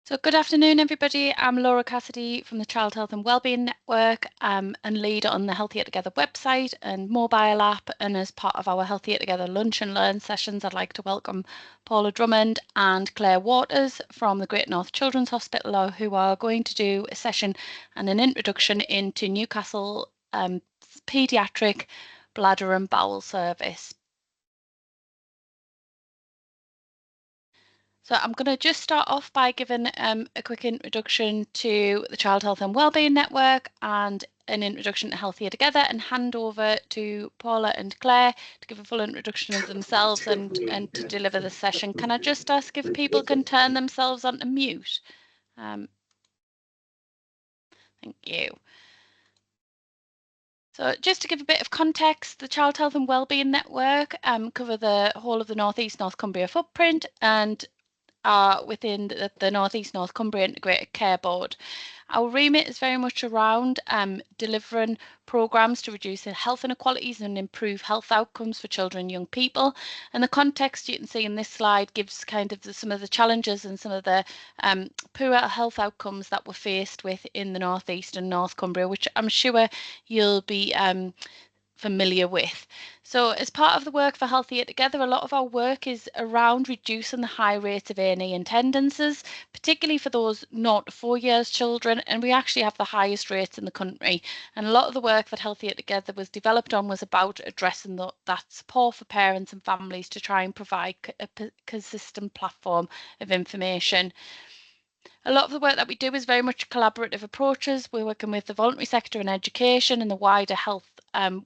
So good afternoon, everybody. I'm Laura Cassidy from the Child Health and Wellbeing Network and lead on the Healthier Together website and mobile app. And as part of our Healthier Together lunch and learn sessions, I'd like to welcome Paula Drummond and Clair Waters from the Great North Children's Hospital, who are going to do a session and an introduction into Newcastle paediatric bladder and bowel service. So I'm going to just start off by giving a quick introduction to the Child Health and Wellbeing Network and an introduction to Healthier Together, and hand over to Paula and Claire to give a full introduction of themselves and to deliver the session. Can I just ask if people can turn themselves on to mute? Thank you. So just to give a bit of context, the Child Health and Wellbeing Network cover the whole of the North East North Cumbria footprint and are within the North East North Cumbria Integrated Care Board. Our remit is very much around delivering programmes to reduce health inequalities and improve health outcomes for children and young people. And the context you can see in this slide gives kind of some of the challenges and some of the poor health outcomes that we're faced with in the North East and North Cumbria, which I'm sure you'll be familiar with. So as part of the work for Healthier Together, a lot of our work is around reducing the high rates of A&E attendances, particularly for those 0 to 4 years children, and we actually have the highest rates in the country. And a lot of the work that Healthier Together was developed on was about addressing that support for parents and families to try and provide a consistent platform of information. A lot of the work that we do is very much collaborative approaches. We're working with the voluntary sector and education and the wider health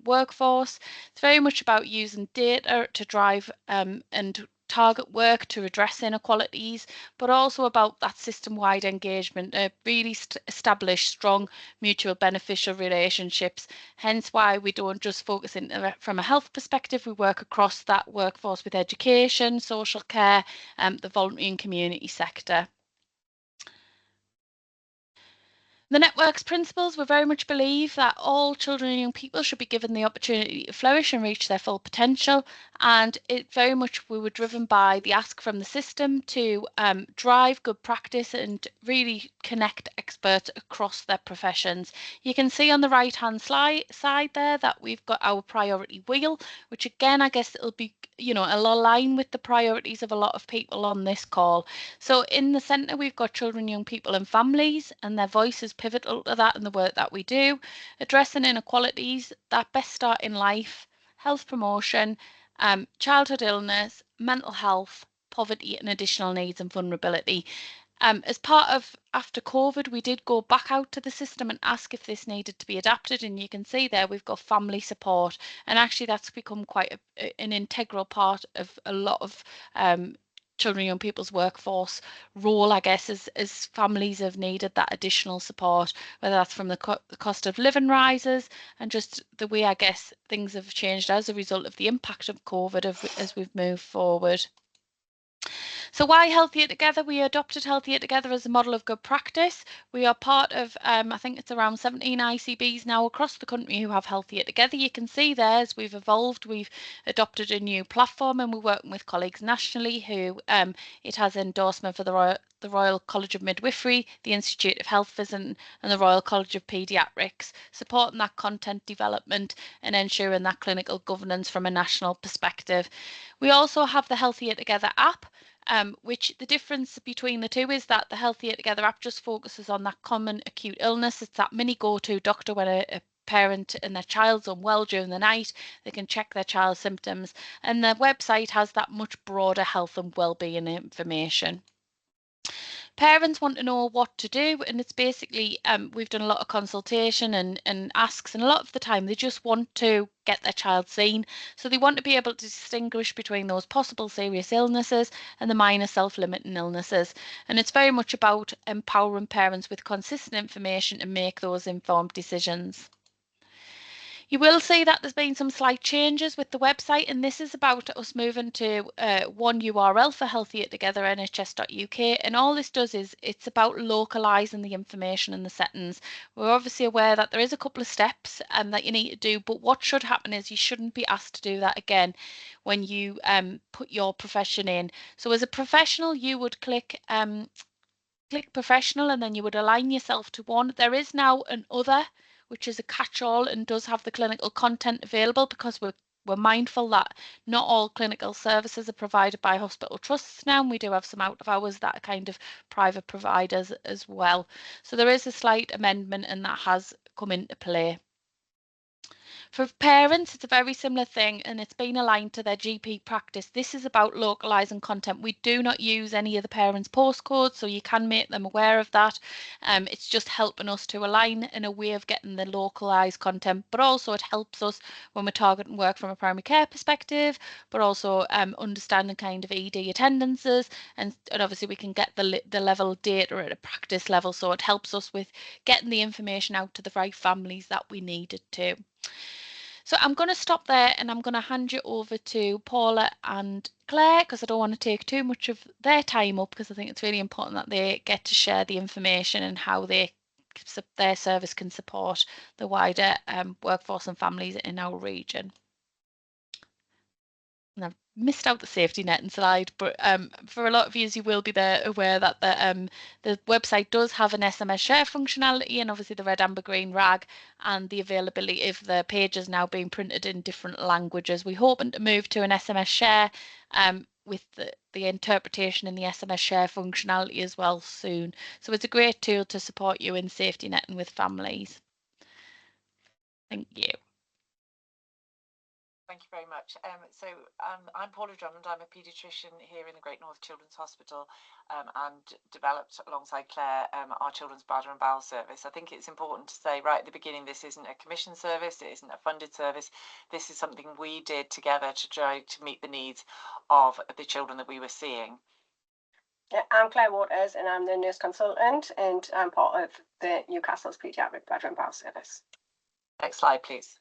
workforce. It's very much about using data to drive and target work to address inequalities, but also about that system-wide engagement to really establish strong mutual beneficial relationships. Hence why we don't just focus from a health perspective, we work across that workforce with education, social care, the voluntary and community sector. The network's principles, we very much believe that all children and young people should be given the opportunity to flourish and reach their full potential. And it very much, we were driven by the ask from the system to drive good practice and really connect experts across their professions. You can see on the right-hand side there that we've got our priority wheel, which again, I guess it'll be, it'll align with the priorities of a lot of people on this call. So in the centre, we've got children, young people and families, and their voice is pivotal to that and the work that we do. Addressing inequalities, that best start in life, health promotion, childhood illness, mental health, poverty and additional needs and vulnerability. As part of after COVID, we did go back out to the system and ask if this needed to be adapted. And you can see there we've got family support. And actually that's become quite an integral part of a lot of children and young people's workforce role, I guess, as families have needed that additional support, whether that's from the cost of living rises and just the way, I guess, things have changed as a result of the impact of COVID as we've moved forward. So why Healthier Together? We adopted Healthier Together as a model of good practice. We are part of, I think it's around 17 ICBs now across the country who have Healthier Together. You can see there as we've evolved, we've adopted a new platform and we're working with colleagues nationally who it has endorsement for the Royal College of Midwifery, the Institute of Health Vision and the Royal College of Paediatrics, supporting that content development and ensuring that clinical governance from a national perspective. We also have the Healthier Together app, which the difference between the two is that the Healthier Together app just focuses on that common acute illness. It's that mini go-to doctor when a parent and their child's unwell during the night. They can check their child's symptoms, and the website has that much broader health and wellbeing information. Parents want to know what to do, and it's basically we've done a lot of consultation and asks, and a lot of the time they just want to get their child seen. So they want to be able to distinguish between those possible serious illnesses and the minor self-limiting illnesses. And it's very much about empowering parents with consistent information to make those informed decisions. You will see that there's been some slight changes with the website, and this is about us moving to one URL for Healthier Together, nhs.uk. And all this does is it's about localising the information and the settings. We're obviously aware that there is a couple of steps that you need to do, but what should happen is you shouldn't be asked to do that again when you put your profession in. So as a professional, you would click click professional, and then you would align yourself to one. There is now an other, which is a catch-all and does have the clinical content available, because we're mindful that not all clinical services are provided by hospital trusts now, and we do have some out of hours that are kind of private providers as well. So there is a slight amendment, and that has come into play. For parents, it's a very similar thing, and it's been aligned to their GP practice. This is about localising content. We do not use any of the parents' postcodes, so you can make them aware of that. It's just helping us to align in a way of getting the localised content, but also it helps us when we're targeting work from a primary care perspective, but also understanding kind of ED attendances, and obviously we can get the level of data at a practice level, so it helps us with getting the information out to the right families that we need it to. So I'm going to stop there, and I'm going to hand you over to Paula and Claire, because I don't want to take too much of their time up, because I think it's really important that they get to share the information and how their service can support the wider workforce and families in our region. And I've missed out the safety net and slide, but for a lot of you will be aware that the website does have an SMS share functionality, and obviously the red, amber, green rag, and the availability of the pages now being printed in different languages. We're hoping to move to an SMS share with the interpretation in the SMS share functionality as well soon. So it's a great tool to support you in safety netting with families. Thank you. Thank you very much. I'm Paula Drummond. I'm a paediatrician here in the Great North Children's Hospital, and developed alongside Claire our children's bladder and bowel service. I think it's important to say right at the beginning, this isn't a commission service, it isn't a funded service. This is something we did together to try to meet the needs of the children that we were seeing. I'm Clair Waters, and I'm the nurse consultant, and I'm part of the Newcastle's paediatric bladder and bowel service. Next slide, please.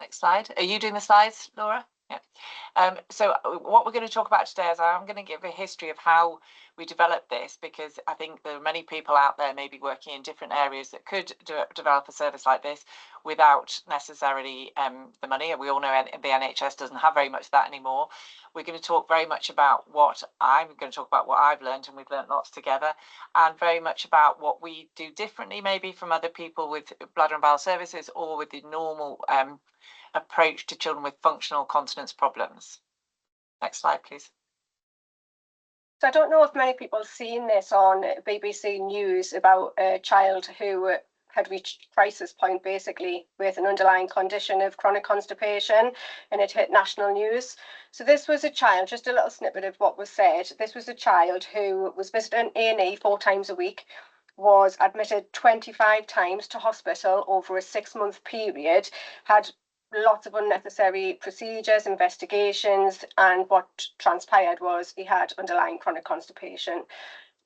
Next slide. Are you doing the slides, Laura? Yeah. So what we're going to talk about today is I'm going to give a history of how we developed this, because I think there are many people out there maybe working in different areas that could develop a service like this without necessarily the money. We all know the NHS doesn't have very much of that anymore. We're going to talk very much about what I've learned, and we've learned lots together, and very much about what we do differently maybe from other people with bladder and bowel services, or with the normal approach to children with functional continence problems. Next slide, please. So I don't know if many people have seen this on BBC News about a child who had reached crisis point basically with an underlying condition of chronic constipation, and it hit national news. So this was a child, just a little snippet of what was said. This was a child who was visiting A&E 4 times a week, was admitted 25 times to hospital over a 6-month period, had lots of unnecessary procedures, investigations, and what transpired was he had underlying chronic constipation.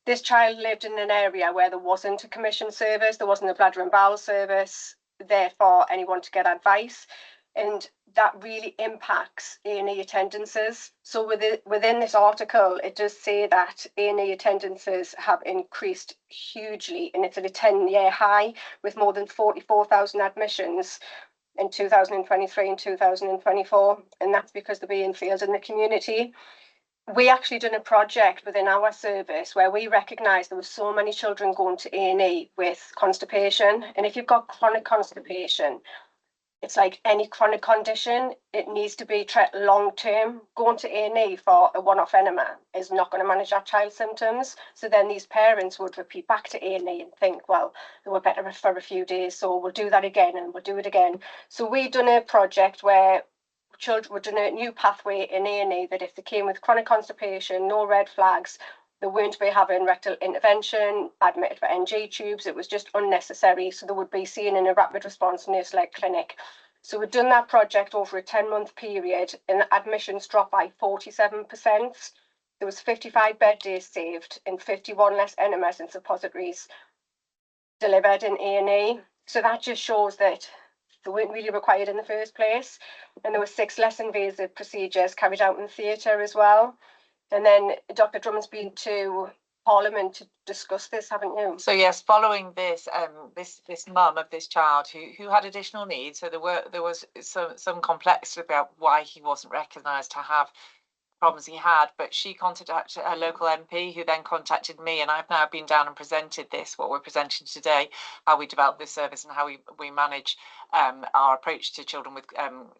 This child lived in an area where there wasn't a commission service, there wasn't a bladder and bowel service, therefore anyone to get advice, and that really impacts A&E attendances. So within this article, it does say that A&E attendances have increased hugely, and it's at a 10-year high with more than 44,000 admissions in 2023 and 2024, and that's because they're being filled in the community. We actually done a project within our service where we recognised there were so many children going to A&E with constipation, and if you've got chronic constipation, it's like any chronic condition, it needs to be treated long term. Going to A&E for a one-off enema is not going to manage that child's symptoms. So then these parents would repeat back to A&E and think, well, they were better for a few days, so we'll do that again and we'll do it again. So we done a project where children were doing a new pathway in A&E that if they came with chronic constipation, no red flags, they weren't be having rectal intervention, admitted for NG tubes, it was just unnecessary. So they would be seen in a rapid response nurse-led clinic. So we've done that project over a 10-month period, and admissions dropped by 47%. There was 55 bed days saved and 51 less enemas and suppositories delivered in A&E. So that just shows that they weren't really required in the first place. And there were 6 less invasive procedures carried out in theatre as well. And then Dr Drummond's been to Parliament to discuss this, haven't you? So yes, following this, this mum of this child who had additional needs, so there was some complexity about why he wasn't recognised to have problems he had, but she contacted a local MP, who then contacted me, and I've now been down and presented this, what we're presenting today, how we develop this service and how we manage our approach to children with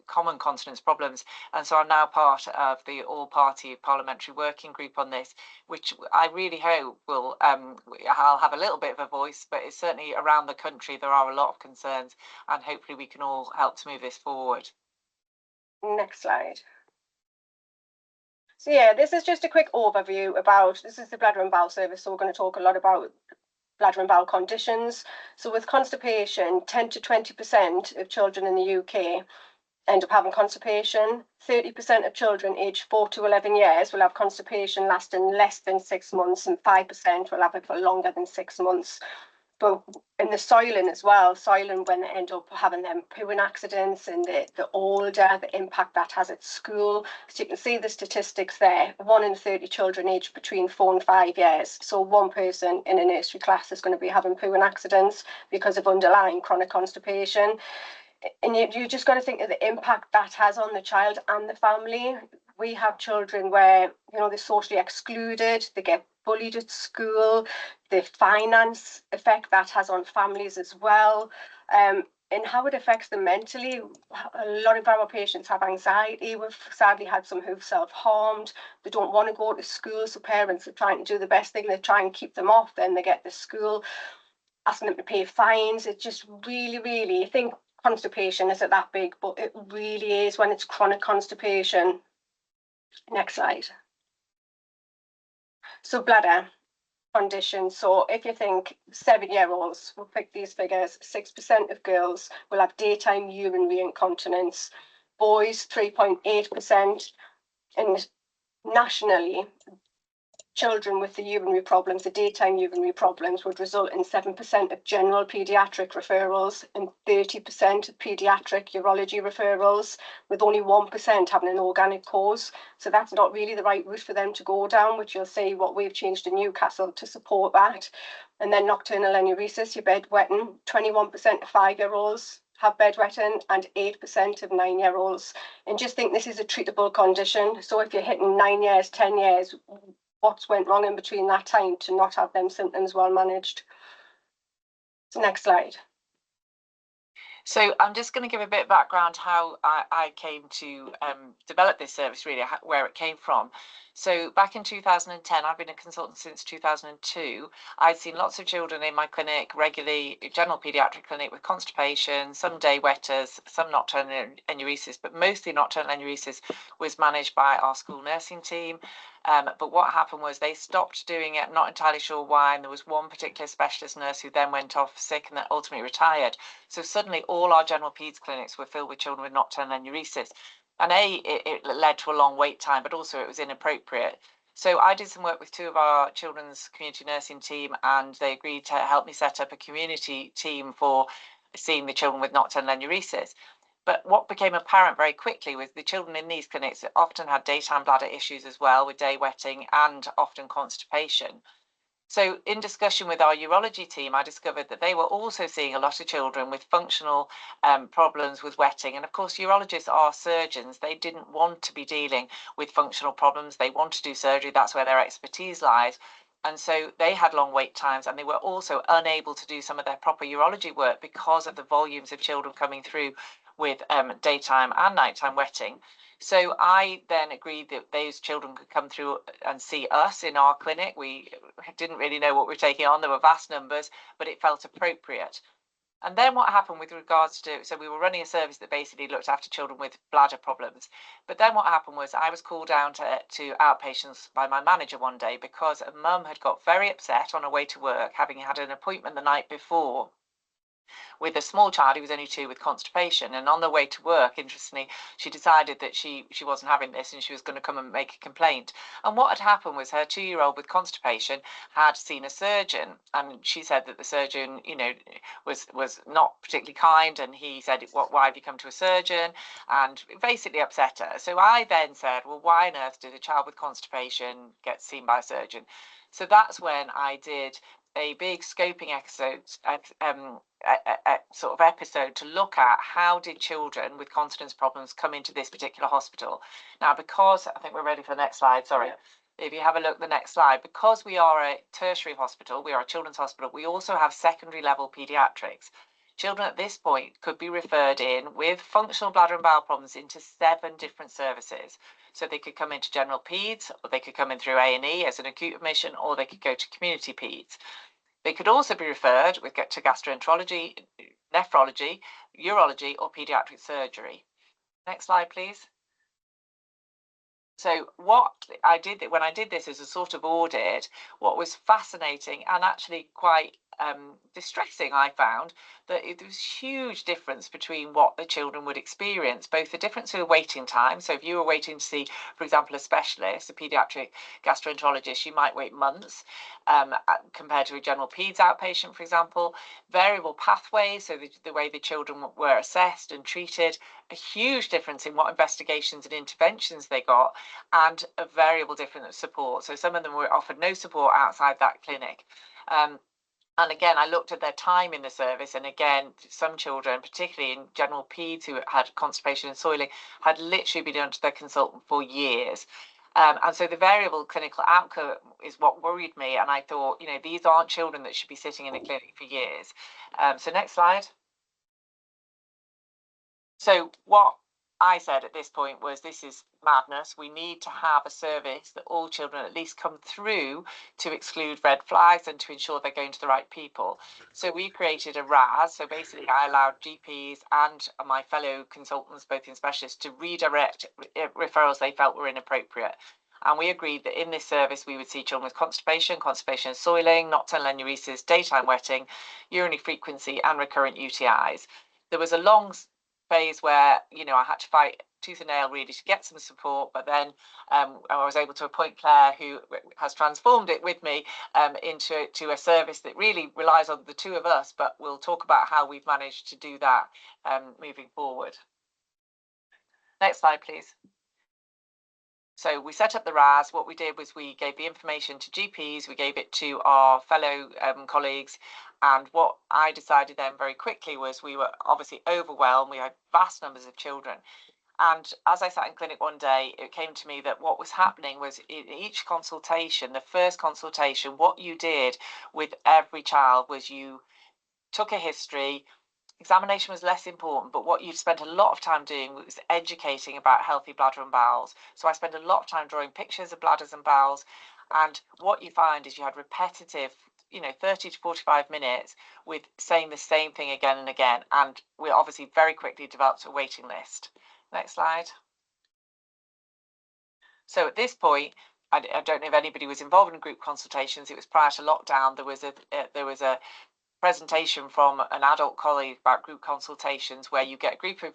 common continence problems. And so I'm now part of the all-party parliamentary working group on this, which I really hope will, I'll have a little bit of a voice, but it's certainly around the country there are a lot of concerns, and hopefully we can all help to move this forward. Next slide. So yeah, this is just a quick overview about, this is the bladder and bowel service, so we're going to talk a lot about bladder and bowel conditions. So with constipation, 10 to 20% of children in the UK end up having constipation. 30% of children aged 4 to 11 years will have constipation lasting less than 6 months, and 5% will have it for longer than 6 months. But in the soiling as well, soiling, when they end up having them pooing accidents, and the older, the impact that has at school. So you can see the statistics there. 1 in 30 children aged between 4 and 5 years. So one person in a nursery class is going to be having pooing accidents because of underlying chronic constipation. And you just got to think of the impact that has on the child and the family. We have children where, you know, they're socially excluded, they get bullied at school, the finance effect that has on families as well, and how it affects them mentally. A lot of our patients have anxiety. We've sadly had some who've self-harmed. They don't want to go to school, so parents are trying to do the best thing. They try and keep them off, then they get to school, asking them to pay fines. It just really, I think constipation isn't that big, but it really is when it's chronic constipation. Next slide. So bladder condition. So if you think 7-year-olds, we'll pick these figures, 6% of girls will have daytime urinary incontinence, boys 3.8%, and nationally, children with the urinary problems, the daytime urinary problems, would result in 7% of general paediatric referrals and 30% of paediatric urology referrals, with only 1% having an organic cause. So that's not really the right route for them to go down, which you'll see what we've changed in Newcastle to support that. And then nocturnal enuresis, your bedwetting, 21% of 5-year-olds have bedwetting and 8% of 9-year-olds. And just think this is a treatable condition. So if you're hitting 9 years, 10 years, what's went wrong in between that time to not have them symptoms well managed? So next slide. So I'm just going to give a bit of background how I came to develop this service, really, where it came from. So back in 2010, I've been a consultant since 2002. I'd seen lots of children in my clinic regularly, general paediatric clinic, with constipation, some day wetters, some nocturnal enuresis, but mostly nocturnal enuresis was managed by our school nursing team. But what happened was they stopped doing it, not entirely sure why, and there was one particular specialist nurse who then went off sick and then ultimately retired. So suddenly all our general peds clinics were filled with children with nocturnal enuresis. And it led to a long wait time, but also it was inappropriate. So I did some work with 2 of our children's community nursing team, and they agreed to help me set up a community team for seeing the children with nocturnal enuresis. But what became apparent very quickly was the children in these clinics often had daytime bladder issues as well, with day wetting and often constipation. So in discussion with our urology team, I discovered that they were also seeing a lot of children with functional problems with wetting. And of course, urologists are surgeons. They didn't want to be dealing with functional problems. They want to do surgery. That's where their expertise lies. And so they had long wait times, and they were also unable to do some of their proper urology work because of the volumes of children coming through with daytime and nighttime wetting. So I then agreed that those children could come through and see us in our clinic. We didn't really know what we were taking on. There were vast numbers, but it felt appropriate. And then what happened with regards to, so we were running a service that basically looked after children with bladder problems. But then what happened was I was called down to outpatients by my manager one day because a mum had got very upset on her way to work, having had an appointment the night before with a small child who was only 2 with constipation. And on the way to work, interestingly, she decided that she wasn't having this and she was going to come and make a complaint. And what had happened was her 2-year-old with constipation had seen a surgeon, and she said that the surgeon, you know, was not particularly kind, and he said, why have you come to a surgeon? And basically upset her. So I then said, well, why on earth did a child with constipation get seen by a surgeon? So that's when I did a big scoping episode, sort of episode to look at how did children with continence problems come into this particular hospital. Now, because I think we're ready for the next slide, sorry. Yeah. If you have a look at the next slide, because we are a tertiary hospital, we are a children's hospital, we also have secondary level paediatrics. Children at this point could be referred in with functional bladder and bowel problems into 7 different services. So they could come into general peds, or they could come in through A&E as an acute admission, or they could go to community peds. They could also be referred to gastroenterology, nephrology, urology, or paediatric surgery. Next slide, please. So what I did when I did this as a sort of audit, what was fascinating and actually quite distressing, I found that there was huge difference between what the children would experience, both the difference in waiting time. So if you were waiting to see, for example, a specialist, a paediatric gastroenterologist, you might wait months compared to a general peds outpatient, for example. Variable pathways, so the way the children were assessed and treated, a huge difference in what investigations and interventions they got, and a variable difference of support. So some of them were offered no support outside that clinic. And again, I looked at their time in the service, and again, some children, particularly in general peds who had constipation and soiling, had literally been under their consultant for years. And so the variable clinical outcome is what worried me. And I thought, you know, these aren't children that should be sitting in a clinic for years. So next slide. So what I said at this point was, this is madness. We need to have a service that all children at least come through to exclude red flags and to ensure they're going to the right people. So we created a RAS. So basically I allowed GPs and my fellow consultants, both in specialists, to redirect referrals they felt were inappropriate. And we agreed that in this service, we would see children with constipation and soiling, nocturnal enuresis, daytime wetting, urinary frequency, and recurrent UTIs. There was a long phase where, you know, I had to fight tooth and nail really to get some support, but then I was able to appoint Claire, who has transformed it with me into a service that really relies on the two of us, but we'll talk about how we've managed to do that moving forward. Next slide, please. So we set up the RAS. What we did was we gave the information to GPs, we gave it to our fellow colleagues, and what I decided then very quickly was we were obviously overwhelmed. We had vast numbers of children. And as I sat in clinic one day, it came to me that what was happening was in each consultation, the first consultation, what you did with every child was you took a history. Examination was less important, but what you spent a lot of time doing was educating about healthy bladder and bowels. So I spent a lot of time drawing pictures of bladders and bowels. And what you find is you had repetitive, you know, 30 to 45 minutes with saying the same thing again and again. And we obviously very quickly developed a waiting list. Next slide. So at this point, I don't know if anybody was involved in group consultations. It was prior to lockdown. There was a presentation from an adult colleague about group consultations, where you get a group of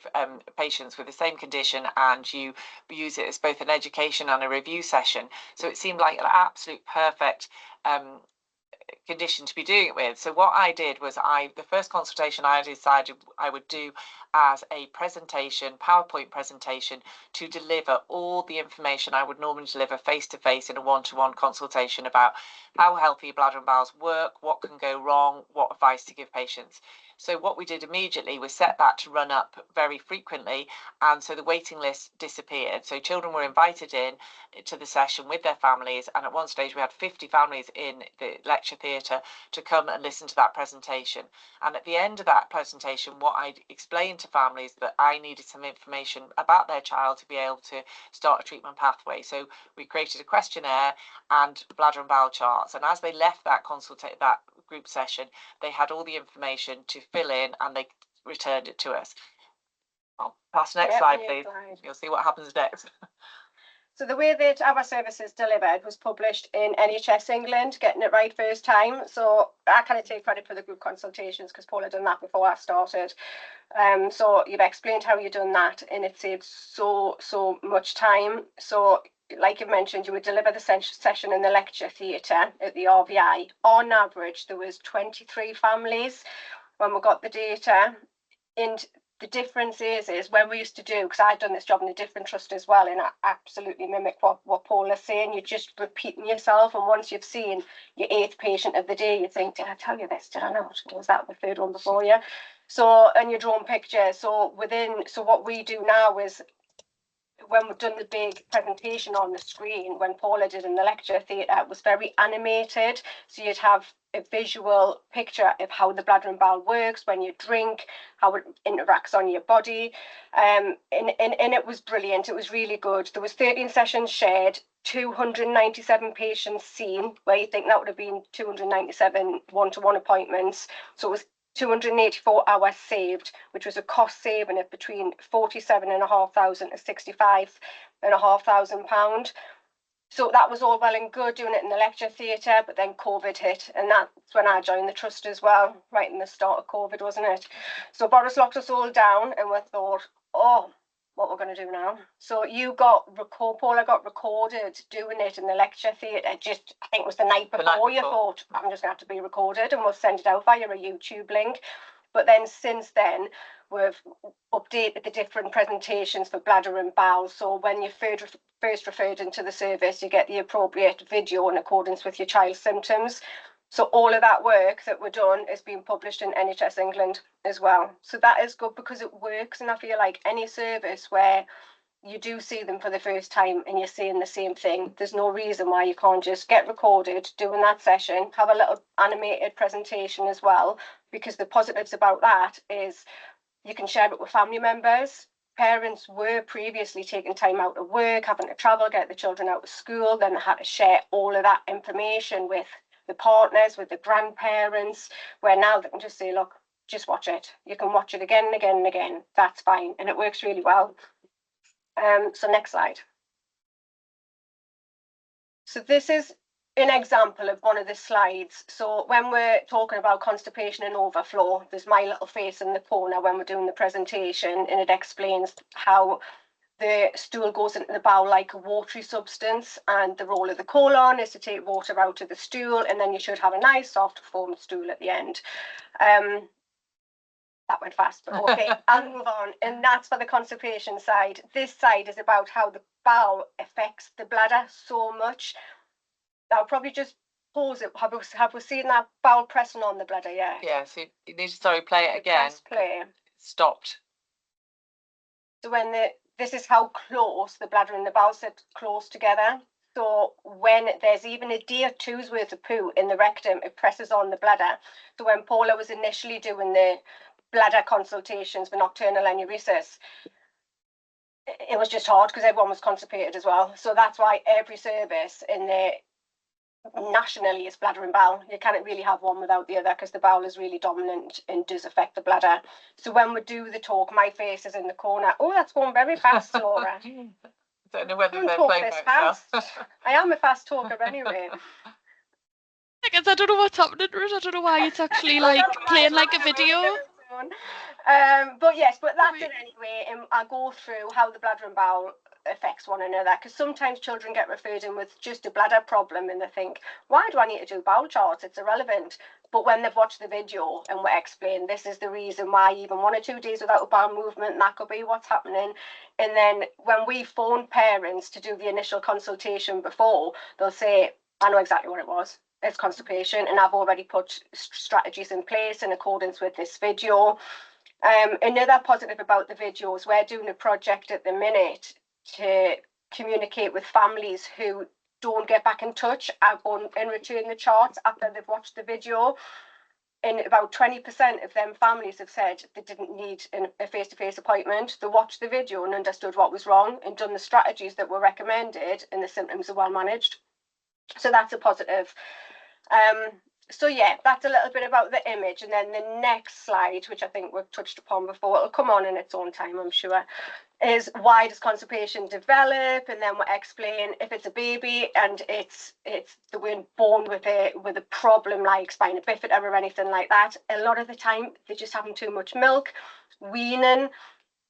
patients with the same condition and you use it as both an education and a review session. So it seemed like an absolute perfect condition to be doing it with. So what I did was the first consultation I decided I would do as a presentation, PowerPoint presentation, to deliver all the information I would normally deliver face-to-face in a one-to-one consultation about how healthy bladder and bowels work, what can go wrong, what advice to give patients. So what we did immediately was set that to run up very frequently, and so the waiting list disappeared. So children were invited in to the session with their families, and at one stage we had 50 families in the lecture theatre to come and listen to that presentation. And at the end of that presentation, what I explained to families that I needed some information about their child to be able to start a treatment pathway. So we created a questionnaire and bladder and bowel charts, and as they left that group session, they had all the information to fill in and they returned it to us. I'll pass the next slide, please. You'll see what happens next. So the way that our services delivered was published in NHS England, getting it right first time. So I kind of take credit for the group consultations because Paula done that before I started. So you've explained how you've done that, and it saved so much time. So like you mentioned, you would deliver the session in the lecture theatre at the RVI. On average, there was 23 families when we got the data. In the difference is when we used to do, because I've done this job in a different trust as well, and I absolutely mimic what Paula's saying. You're just repeating yourself, and once you've seen your 8th patient of the day, you think, did I tell you this? Did I not? Was that the 3rd one before you? So, and your drawn pictures. So what we do now is, when we've done the big presentation on the screen, when Paula did in the lecture theatre, it was very animated. So you'd have a visual picture of how the bladder and bowel works when you drink, how it interacts on your body. And it was brilliant. It was really good. There was 13 sessions shared, 297 patients seen, where you think that would have been 297 one-to-one appointments. So it was 284 hours saved, which was a cost saving of between 47,500 and 65,500 pounds. So that was all well and good doing it in the lecture theatre, but then COVID hit, and that's when I joined the trust as well, right in the start of COVID, wasn't it? So Boris locked us all down, and we thought, oh, what we're going to do now. So Paula got recorded doing it in the lecture theatre. I think it was the night before. You thought, I'm just going to have to be recorded, and we'll send it out via a YouTube link. But then since then, we've updated the different presentations for bladder and bowel. So when you're first referred into the service, you get the appropriate video in accordance with your child's symptoms. So all of that work that we're done is being published in NHS England as well. So that is good because it works. And I feel like any service where you do see them for the first time and you're saying the same thing, there's no reason why you can't just get recorded doing that session, have a little animated presentation as well, because the positives about that is you can share it with family members. Parents were previously taking time out of work, having to travel, get the children out of school, then they had to share all of that information with the partners, with the grandparents, where now they can just say, look, just watch it. You can watch it again and again and again. That's fine. And it works really well. So next slide. So this is an example of one of the slides. So when we're talking about constipation and overflow, there's my little face in the corner when we're doing the presentation, and it explains how the stool goes into the bowel like a watery substance, and the role of the colon is to take water out of the stool, and then you should have a nice soft formed stool at the end. That went fast, but okay, I'll move on. And that's for the constipation side. This side is about how the bowel affects the bladder so much. I'll probably just pause it. Have we seen that bowel pressing on the bladder? Yeah. Yeah, so you need to play it again. Press play. Stopped. So this is how close the bladder and the bowel sit close together. So when there's even a day or two's worth of poo in the rectum, it presses on the bladder. So when Paula was initially doing the bladder consultations for nocturnal enuresis, it was just hard because everyone was constipated as well. So that's why every service in there nationally is bladder and bowel. You can't really have one without the other because the bowel is really dominant and does affect the bladder. So when we do the talk, my face is in the corner. Oh, that's going very fast, Laura. I don't know whether they're playing this fast. I am a fast talker anyway. I guess I don't know what's happening to it. I don't know why it's actually like playing like a video. But that's it anyway. And I'll go through how the bladder and bowel affects one another, because sometimes children get referred in with just a bladder problem and they think, why do I need to do bowel charts? It's irrelevant. But when they've watched the video and we explain this is the reason why, even 1 or 2 days without a bowel movement, that could be what's happening. And then when we phone parents to do the initial consultation before, they'll say, I know exactly what it was. It's constipation, and I've already put strategies in place in accordance with this video. Another positive about the videos, we're doing a project at the minute to communicate with families who don't get back in touch and return the charts after they've watched the video. And about 20% of them families have said they didn't need a face-to-face appointment. They watched the video and understood what was wrong and done the strategies that were recommended, and the symptoms are well managed. So that's a positive. So yeah, that's a little bit about the image. And then the next slide, which I think we've touched upon before, it'll come on in its own time, I'm sure, is why does constipation develop? And then we'll explain if it's a baby and it's the we're born with a problem like spina bifida or anything like that. A lot of the time they're just having too much milk. Weaning,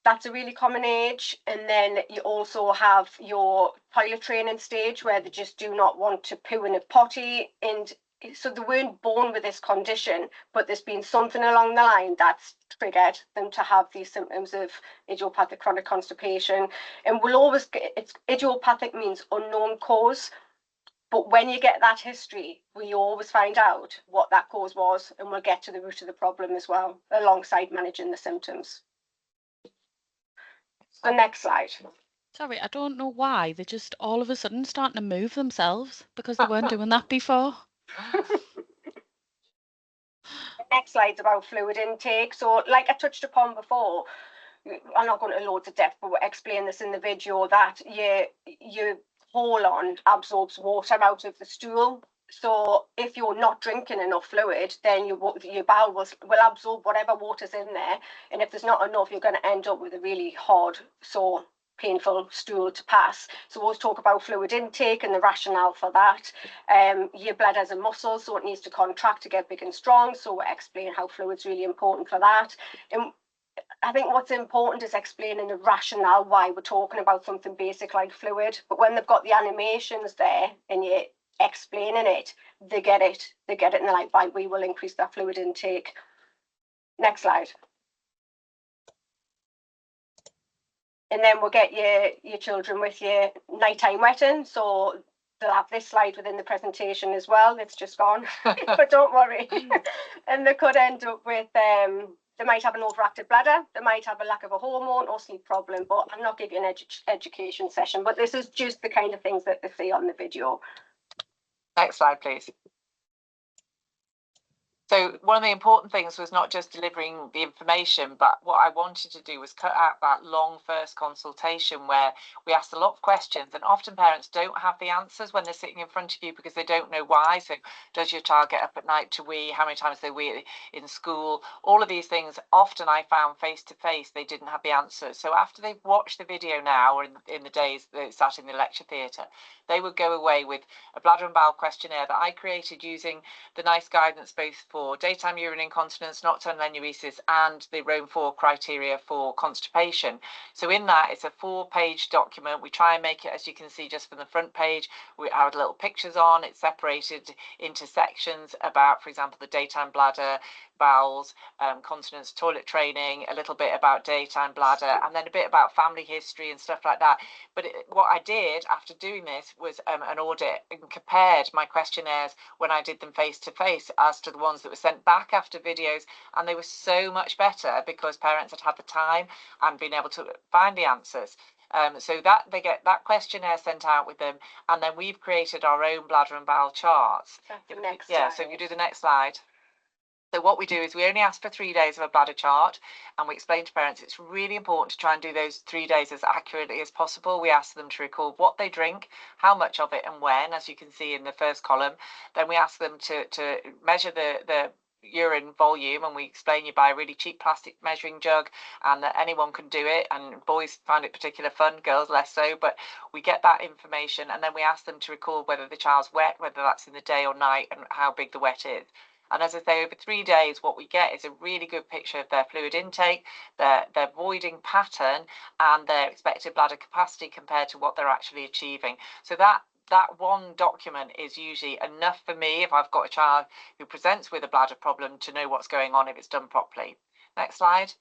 that's a really common age. And then you also have your toilet training stage where they just do not want to poo in a potty. And so they weren't born with this condition, but there's been something along the line that's triggered them to have these symptoms of idiopathic chronic constipation. And we'll always get, it's idiopathic means unknown cause. But when you get that history, we always find out what that cause was, and we'll get to the root of the problem as well, alongside managing the symptoms. The next slide. Sorry, I don't know why they're just all of a sudden starting to move themselves, because they weren't doing that before. The next slide's about fluid intake. So like I touched upon before, I'm not going to loads of depth, but we'll explain this in the video, that your colon absorbs water out of the stool. So if you're not drinking enough fluid, then your bowel will absorb whatever water's in there. And if there's not enough, you're going to end up with a really hard, sore, painful stool to pass. So we'll talk about fluid intake and the rationale for that. Your bladder's a muscle, so it needs to contract to get big and strong. So we'll explain how fluid's really important for that. And I think what's important is explaining the rationale why we're talking about something basic like fluid. But when they've got the animations there and you're explaining it, they get it. They get it and they're like, right, we will increase that fluid intake. Next slide. And then we'll get your children with your nighttime wetting. So they'll have this slide within the presentation as well. It's just gone, but don't worry. And they could end up with, they might have an overactive bladder, they might have a lack of a hormone or sleep problem, but I'm not giving an education session, but this is just the kind of things that they see on the video. Next slide, please. So one of the important things was not just delivering the information, but what I wanted to do was cut out that long first consultation where we asked a lot of questions, and often parents don't have the answers when they're sitting in front of you because they don't know why. So does your child get up at night to wee? How many times they wee in school? All of these things, often I found face to face, they didn't have the answers. So after they've watched the video now, or in the days they sat in the lecture theatre, they would go away with a bladder and bowel questionnaire that I created using the NICE guidance both for daytime urine incontinence, nocturnal enuresis, and the Rome 4 criteria for constipation. So in that, it's a 4-page document. We try and make it, as you can see, just from the front page. We have little pictures on. It's separated into sections about, for example, the daytime bladder, bowels, continence, toilet training, a little bit about daytime bladder, and then a bit about family history and stuff like that. But what I did after doing this was an audit and compared my questionnaires when I did them face to face as to the ones that were sent back after videos, and they were so much better because parents had had the time and been able to find the answers. So that they get that questionnaire sent out with them, and then we've created our own bladder and bowel charts. Yeah, so if you do the next slide. So what we do is we only ask for 3 days of a bladder chart, and we explain to parents it's really important to try and do those 3 days as accurately as possible. We ask them to record what they drink, how much of it and when, as you can see in the first column. Then we ask them to measure the urine volume, and we explain you buy a really cheap plastic measuring jug and that anyone can do it, and boys find it particularly fun, girls less so, but we get that information, and then we ask them to record whether the child's wet, whether that's in the day or night, and how big the wet is. And as I say, over 3 days, what we get is a really good picture of their fluid intake, their voiding pattern, and their expected bladder capacity compared to what they're actually achieving. So that one document is usually enough for me if I've got a child who presents with a bladder problem to know what's going on if it's done properly. Next slide.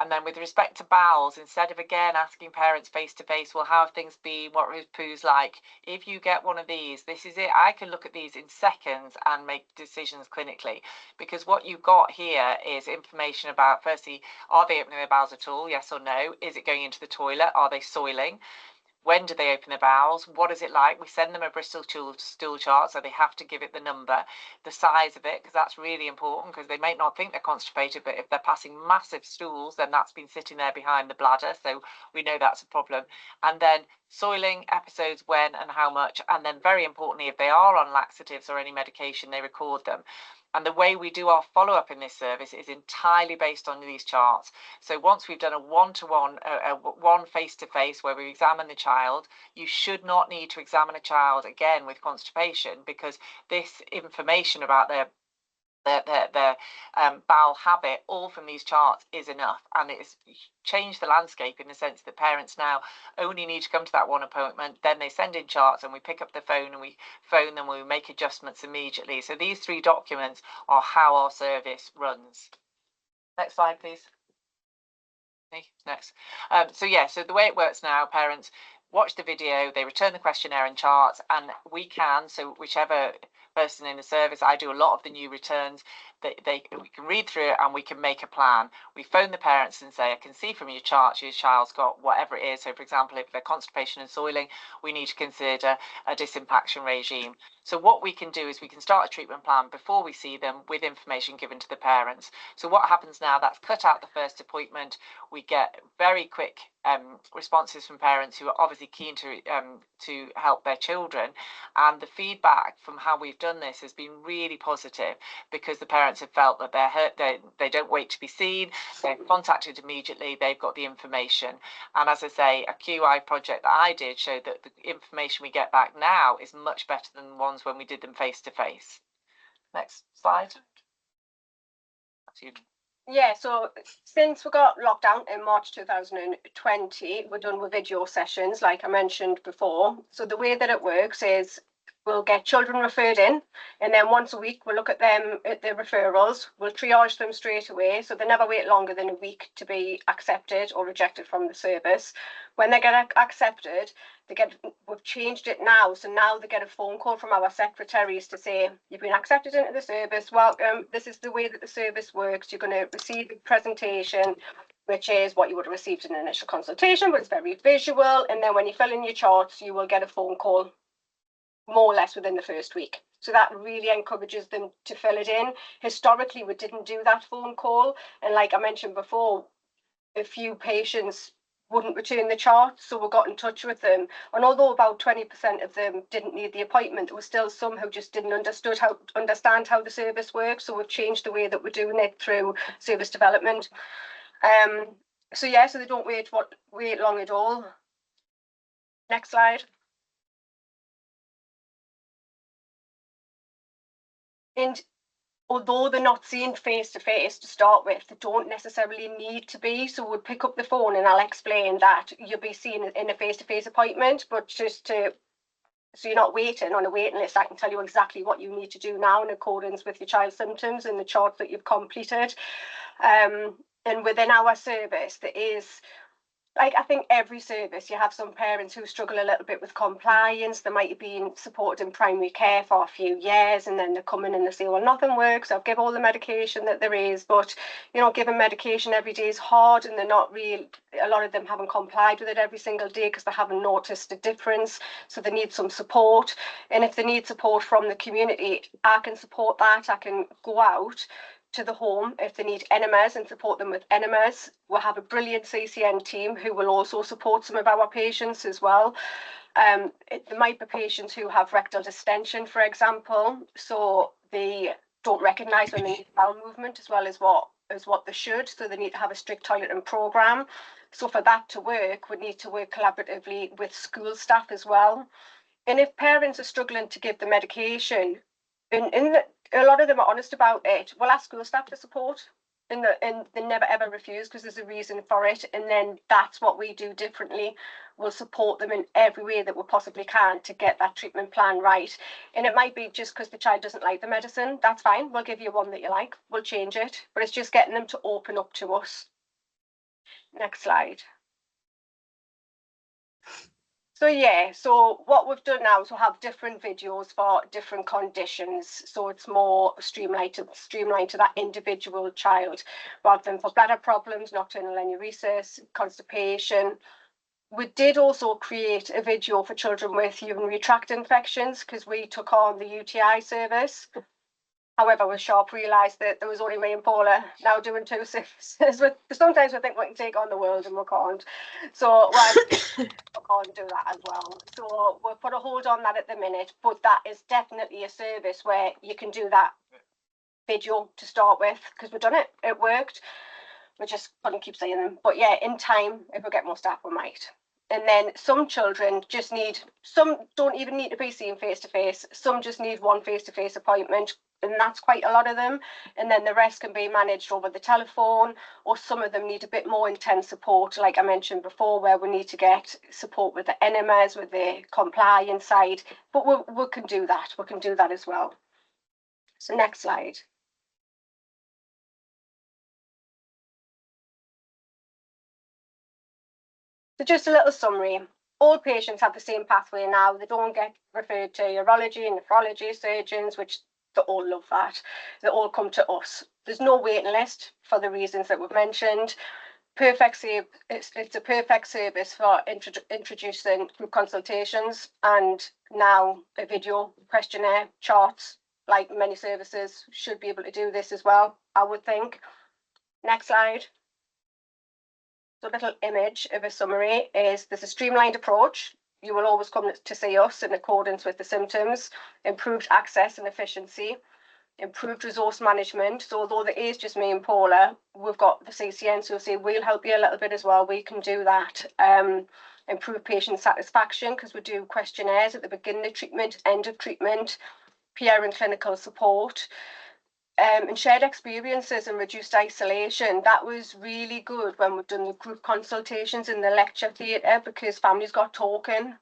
And then with respect to bowels, instead of again asking parents face to face, well, how have things been? What are poos like? If you get one of these, this is it. I can look at these in seconds and make decisions clinically, because what you've got here is information about, firstly, are they opening their bowels at all? Yes or no? Is it going into the toilet? Are they soiling? When do they open their bowels? What is it like? We send them a Bristol stool chart, so they have to give it the number, the size of it, because that's really important, because they may not think they're constipated, but if they're passing massive stools, then that's been sitting there behind the bladder, so we know that's a problem. And then soiling episodes, when and how much, and then very importantly, if they are on laxatives or any medication, they record them. And the way we do our follow-up in this service is entirely based on these charts. So once we've done a one-to-one, one face-to-face where we examine the child, you should not need to examine a child again with constipation, because this information about their their bowel habit, all from these charts, is enough. And it's changed the landscape in the sense that parents now only need to come to that one appointment, then they send in charts and we pick up the phone and we phone them, we make adjustments immediately. So these 3 documents are how our service runs. Next slide, please. Next. So the way it works now, parents watch the video, they return the questionnaire and charts, and we can, so whichever person in the service, I do a lot of the new returns, we can read through it and we can make a plan. We phone the parents and say, I can see from your charts your child's got whatever it is. So for example, if they're constipation and soiling, we need to consider a disinfection regime. So what we can do is we can start a treatment plan before we see them with information given to the parents. So what happens now, that's cut out the first appointment. We get very quick responses from parents who are obviously keen to help their children, and the feedback from how we've done this has been really positive, because the parents have felt that they're hurt, they don't wait to be seen, they're contacted immediately, they've got the information. And as I say, a QI project that I did showed that the information we get back now is much better than the ones when we did them face to face. Next slide. Yeah, so since we got locked down in March 2020, we're done with video sessions, like I mentioned before. So the way that it works is we'll get children referred in, and then once a week we'll look at them, at the referrals, we'll triage them straight away, so they never wait longer than a week to be accepted or rejected from the service. When they get accepted, we've changed it now, so now they get a phone call from our secretaries to say, you've been accepted into the service, welcome, this is the way that the service works, you're going to receive a presentation, which is what you would have received in an initial consultation, but it's very visual, and then when you fill in your charts, you will get a phone call more or less within the first week. So that really encourages them to fill it in. Historically, we didn't do that phone call, and like I mentioned before, a few patients wouldn't return the chart, so we got in touch with them, and although about 20% of them didn't need the appointment, there were still some who just didn't understand how the service works, so we've changed the way that we're doing it through service development. So they don't wait long at all. Next slide. And although they're not seen face to face to start with, they don't necessarily need to be. So we'll pick up the phone and I'll explain that you'll be seen in a face-to-face appointment, but so you're not waiting on a waiting list. I can tell you exactly what you need to do now in accordance with your child's symptoms and the charts that you've completed. And within our service, there is, like I think every service, you have some parents who struggle a little bit with compliance. They might have been supported in primary care for a few years, and then they come in and they say, well, nothing works, I'll give all the medication that there is, but giving medication every day is hard, and they're not real, a lot of them haven't complied with it every single day because they haven't noticed a difference, so they need some support. And if they need support from the community, I can support that. I can go out to the home if they need enemas and support them with enemas. We'll have a brilliant CCN team who will also support some of our patients as well. There might be patients who have rectal distension, for example, so they don't recognise when they need bowel movement as well as what they should, so they need to have a strict toileting programme. So for that to work, we need to work collaboratively with school staff as well. And if parents are struggling to give the medication, a lot of them are honest about it, we'll ask school staff to support, and they never ever refuse because there's a reason for it, and then that's what we do differently. We'll support them in every way that we possibly can to get that treatment plan right. And it might be just because the child doesn't like the medicine, that's fine, we'll give you one that you like, we'll change it, but it's just getting them to open up to us. Next slide. So what we've done now is we'll have different videos for different conditions, so it's more streamlined to that individual child, rather than for bladder problems, nocturnal enuresis, constipation. We did also create a video for children with urinary tract infections because we took on the UTI service. However, we sharp realised that there was only me and Paula now doing 2 services. Sometimes we think we can take on the world and we can't. So we can't do that as well. So we'll put a hold on that at the minute, but that is definitely a service where you can do that video to start with, because we've done it, it worked. We just couldn't keep saying them. But yeah, in time, if we get more staff, we might. And then some children some don't even need to be seen face to face. Some just need one face to face appointment. and that's quite a lot of them. And then the rest can be managed over the telephone, or some of them need a bit more intense support, like I mentioned before, where we need to get support with the enemas, with the compliance side. But we can do that. We can do that as well. So next slide. So just a little summary. All patients have the same pathway now. They don't get referred to urology and nephrology surgeons, which they all love that. They all come to us. There's no waiting list for the reasons that we've mentioned. It's a perfect service for introducing group consultations, and now a video questionnaire charts, like many services should be able to do this as well, I would think. Next slide. So a little image of a summary is there's a streamlined approach. You will always come to see us in accordance with the symptoms, improved access and efficiency, improved resource management. So although there is just me and Paula, we've got the CCN, so say we'll help you a little bit as well. We can do that. Improve patient satisfaction, because we do questionnaires at the beginning of treatment, end of treatment, peer and clinical support. And shared experiences and reduced isolation. That was really good when we've done the group consultations in the lecture theatre, because families got talking.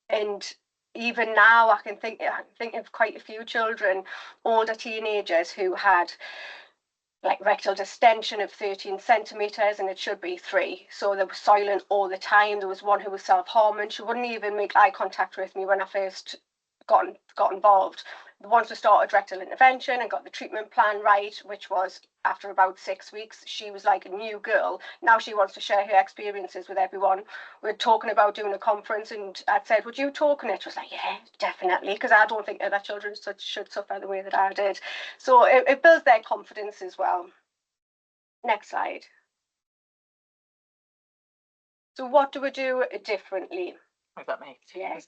And even now I can think of quite a few children, older teenagers, who had like rectal distension of 13 centimetres and it should be 3. So they were silent all the time. There was one who was self-harming. She wouldn't even make eye contact with me when I first got involved. Once we started rectal intervention and got the treatment plan right, which was after about 6 weeks, she was like a new girl. Now she wants to share her experiences with everyone. We're talking about doing a conference, and I said, would you talk on it? She was like, yeah, definitely, because I don't think other children should suffer the way that I did. So it builds their confidence as well. Next slide. So what do we do differently? Is that me? Yes.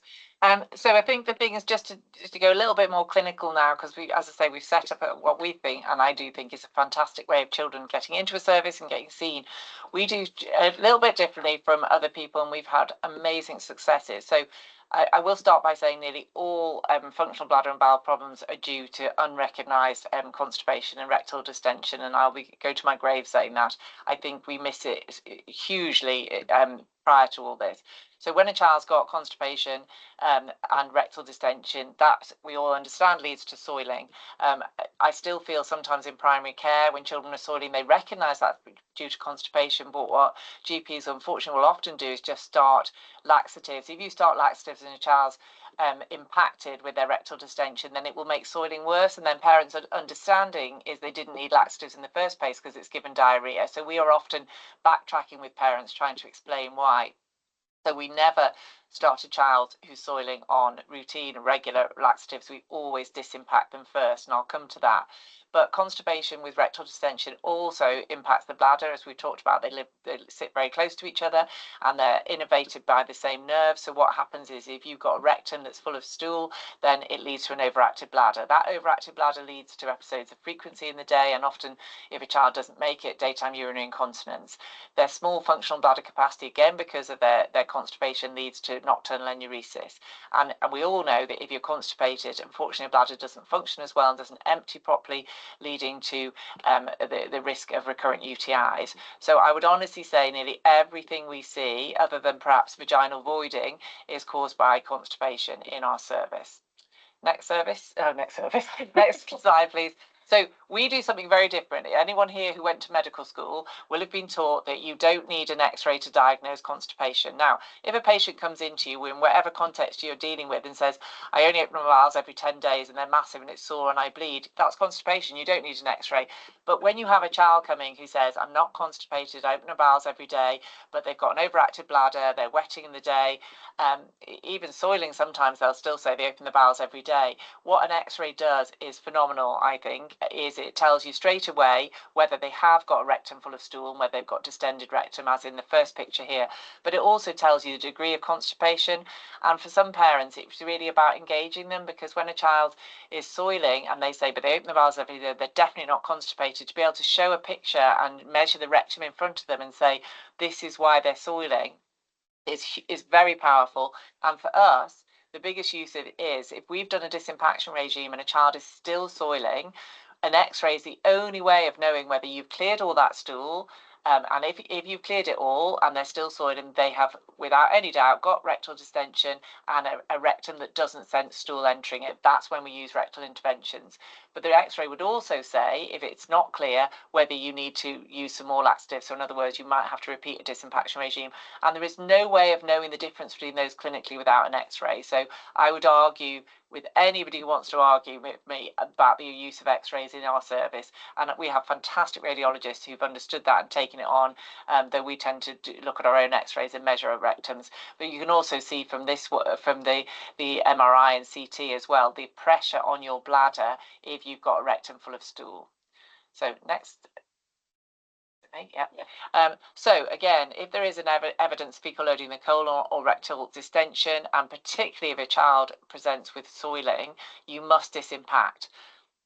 So I think the thing is just to go a little bit more clinical now, because we, as I say, we've set up what we think, and I do think is a fantastic way of children getting into a service and getting seen. We do a little bit differently from other people, and we've had amazing successes. So I will start by saying nearly all functional bladder and bowel problems are due to unrecognised constipation and rectal distension, and I'll go to my grave saying that. I think we miss it hugely prior to all this. So when a child's got constipation and rectal distension, that we all understand leads to soiling. I still feel sometimes in primary care, when children are soiling, they recognise that due to constipation, but what GPs unfortunately will often do is just start laxatives. If you start laxatives and a child's impacted with their rectal distension, then it will make soiling worse, and then parents' understanding is they didn't need laxatives in the first place because it's given diarrhea. So we are often backtracking with parents trying to explain why. So we never start a child who's soiling on routine and regular laxatives. We always disimpact them first, and I'll come to that. But constipation with rectal distension also impacts the bladder, as we talked about. They sit very close to each other, and they're innervated by the same nerve. So what happens is, if you've got a rectum that's full of stool, then it leads to an overactive bladder. That overactive bladder leads to episodes of frequency in the day, and often, if a child doesn't make it, daytime urinary incontinence. Their small functional bladder capacity, again because of their constipation, leads to nocturnal enuresis. And we all know that if you're constipated, unfortunately, a bladder doesn't function as well and doesn't empty properly, leading to the risk of recurrent UTIs. So I would honestly say nearly everything we see, other than perhaps vaginal voiding, is caused by constipation in our service. Next slide, please. So we do something very different. Anyone here who went to medical school will have been taught that you don't need an X-ray to diagnose constipation. Now, if a patient comes into you in whatever context you're dealing with and says, I only open my bowels every 10 days and they're massive and it's sore and I bleed, that's constipation. You don't need an X-ray. But when you have a child coming who says, I'm not constipated, I open my bowels every day, but they've got an overactive bladder, they're wetting in the day, even soiling, sometimes they'll still say they open the bowels every day. What an X-ray does is phenomenal, I think, is it tells you straight away whether they have got a rectum full of stool and whether they've got distended rectum, as in the first picture here. But it also tells you the degree of constipation. And for some parents, it's really about engaging them, because when a child is soiling and they say, but they open the bowels every day, they're definitely not constipated, to be able to show a picture and measure the rectum in front of them and say, this is why they're soiling, is very powerful. And for us, the biggest use of it is if we've done a disimpaction regime and a child is still soiling, an X-ray is the only way of knowing whether you've cleared all that stool. And if you've cleared it all and they're still soiling, they have, without any doubt, got rectal distension and a rectum that doesn't sense stool entering it. That's when we use rectal interventions. But the X-ray would also say, if it's not clear, whether you need to use some more laxatives. So in other words, you might have to repeat a disimpaction regime. And there is no way of knowing the difference between those clinically without an X-ray. So I would argue with anybody who wants to argue with me about the use of X-rays in our service. And we have fantastic radiologists who've understood that and taken it on, though we tend to look at our own X-rays and measure our rectums. But you can also see from this, from the MRI and CT as well, the pressure on your bladder if you've got a rectum full of stool. So next. Yeah. So again, if there is an evidence of fecal loading in the colon or rectal distension, and particularly if a child presents with soiling, you must disimpact.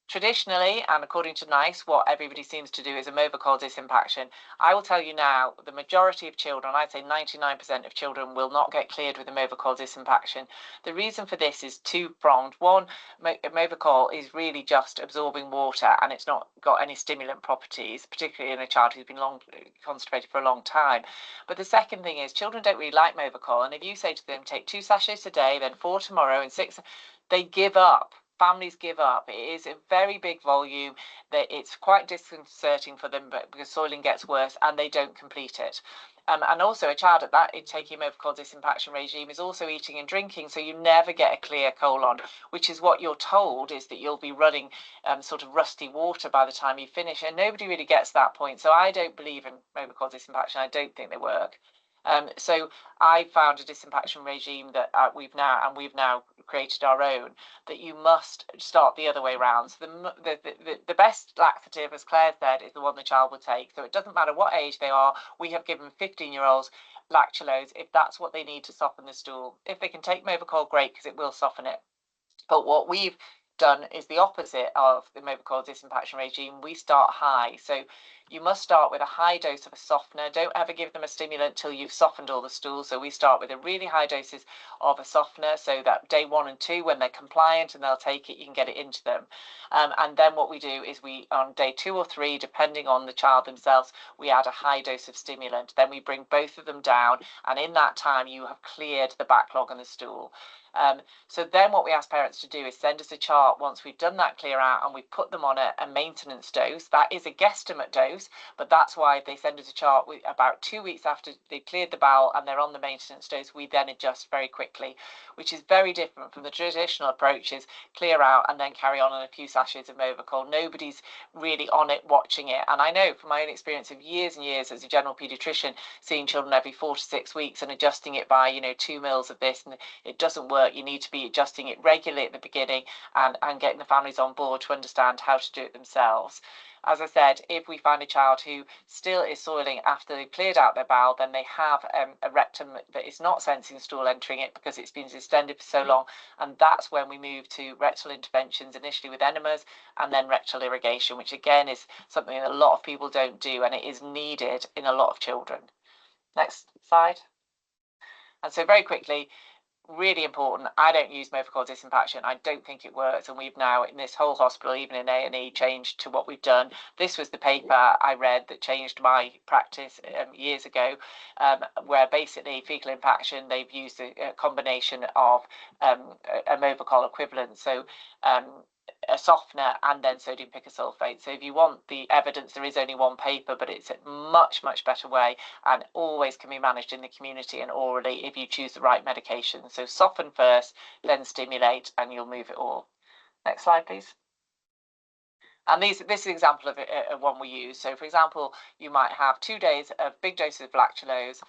Traditionally, and according to NICE, what everybody seems to do is a Movicol disimpaction. I will tell you now, the majority of children, I'd say 99% of children, will not get cleared with a Movicol disimpaction. The reason for this is two-pronged. One, Movicol is really just absorbing water, and it's not got any stimulant properties, particularly in a child who's been constipated for a long time. But the second thing is, children don't really like Movicol, and if you say to them, take 2 sachets a day, then 4 tomorrow, and 6, they give up. Families give up. It is a very big volume, that it's quite disconcerting for them, but because soiling gets worse and they don't complete it. And also a child at that taking Movicol disimpaction regime is also eating and drinking, so you never get a clear colon, which is what you're told, is that you'll be running sort of rusty water by the time you finish, and nobody really gets that point. So I don't believe in Movicol disimpaction. I don't think they work. So I found a disimpaction regime that we've now created our own, that you must start the other way around. So the best laxative, as Claire said, is the one the child will take. So it doesn't matter what age they are. We have given 15-year-olds lactulose if that's what they need to soften the stool. If they can take Movicol, great, because it will soften it. But what we've done is the opposite of the Movicol disimpaction regime. We start high. So you must start with a high dose of a softener. Don't ever give them a stimulant till you've softened all the stool. So we start with a really high doses of a softener, so that day 1 and 2, when they're compliant and they'll take it, you can get it into them. And then what we do is on day 2 or 3, depending on the child themselves, we add a high dose of stimulant. Then we bring both of them down, and in that time you have cleared the backlog on the stool. So then what we ask parents to do is send us a chart once we've done that clear out, and we've put them on a maintenance dose. That is a guesstimate dose, but that's why if they send us a chart about 2 weeks after they've cleared the bowel and they're on the maintenance dose, we then adjust very quickly, which is very different from the traditional approaches, clear out and then carry on a few sachets of Movicol. Nobody's really on it, watching it. And I know from my own experience of years and years as a general paediatrician, seeing children every 4 to 6 weeks and adjusting it by 2 mils of this, and it doesn't work. You need to be adjusting it regularly at the beginning and getting the families on board to understand how to do it themselves. As I said, if we find a child who still is soiling after they've cleared out their bowel, then they have a rectum that is not sensing stool entering it because it's been distended for so long, and that's when we move to rectal interventions, initially with enemas and then rectal irrigation, which again is something that a lot of people don't do, and it is needed in a lot of children. Next slide. And so very quickly, really important, I don't use Movicol disimpaction. I don't think it works, and we've now in this whole hospital, even in A&E, changed to what we've done. This was the paper I read that changed my practice years ago, where basically fecal impaction, they've used a combination of a Movicol equivalent, so a softener and then sodium picosulfate. So if you want the evidence, there is only one paper, but it's a much better way, and always can be managed in the community and orally if you choose the right medication. So soften first, then stimulate, and you'll move it all. Next slide, please. And this is an example of one we use. So for example, you might have 2 days of big doses of lactulose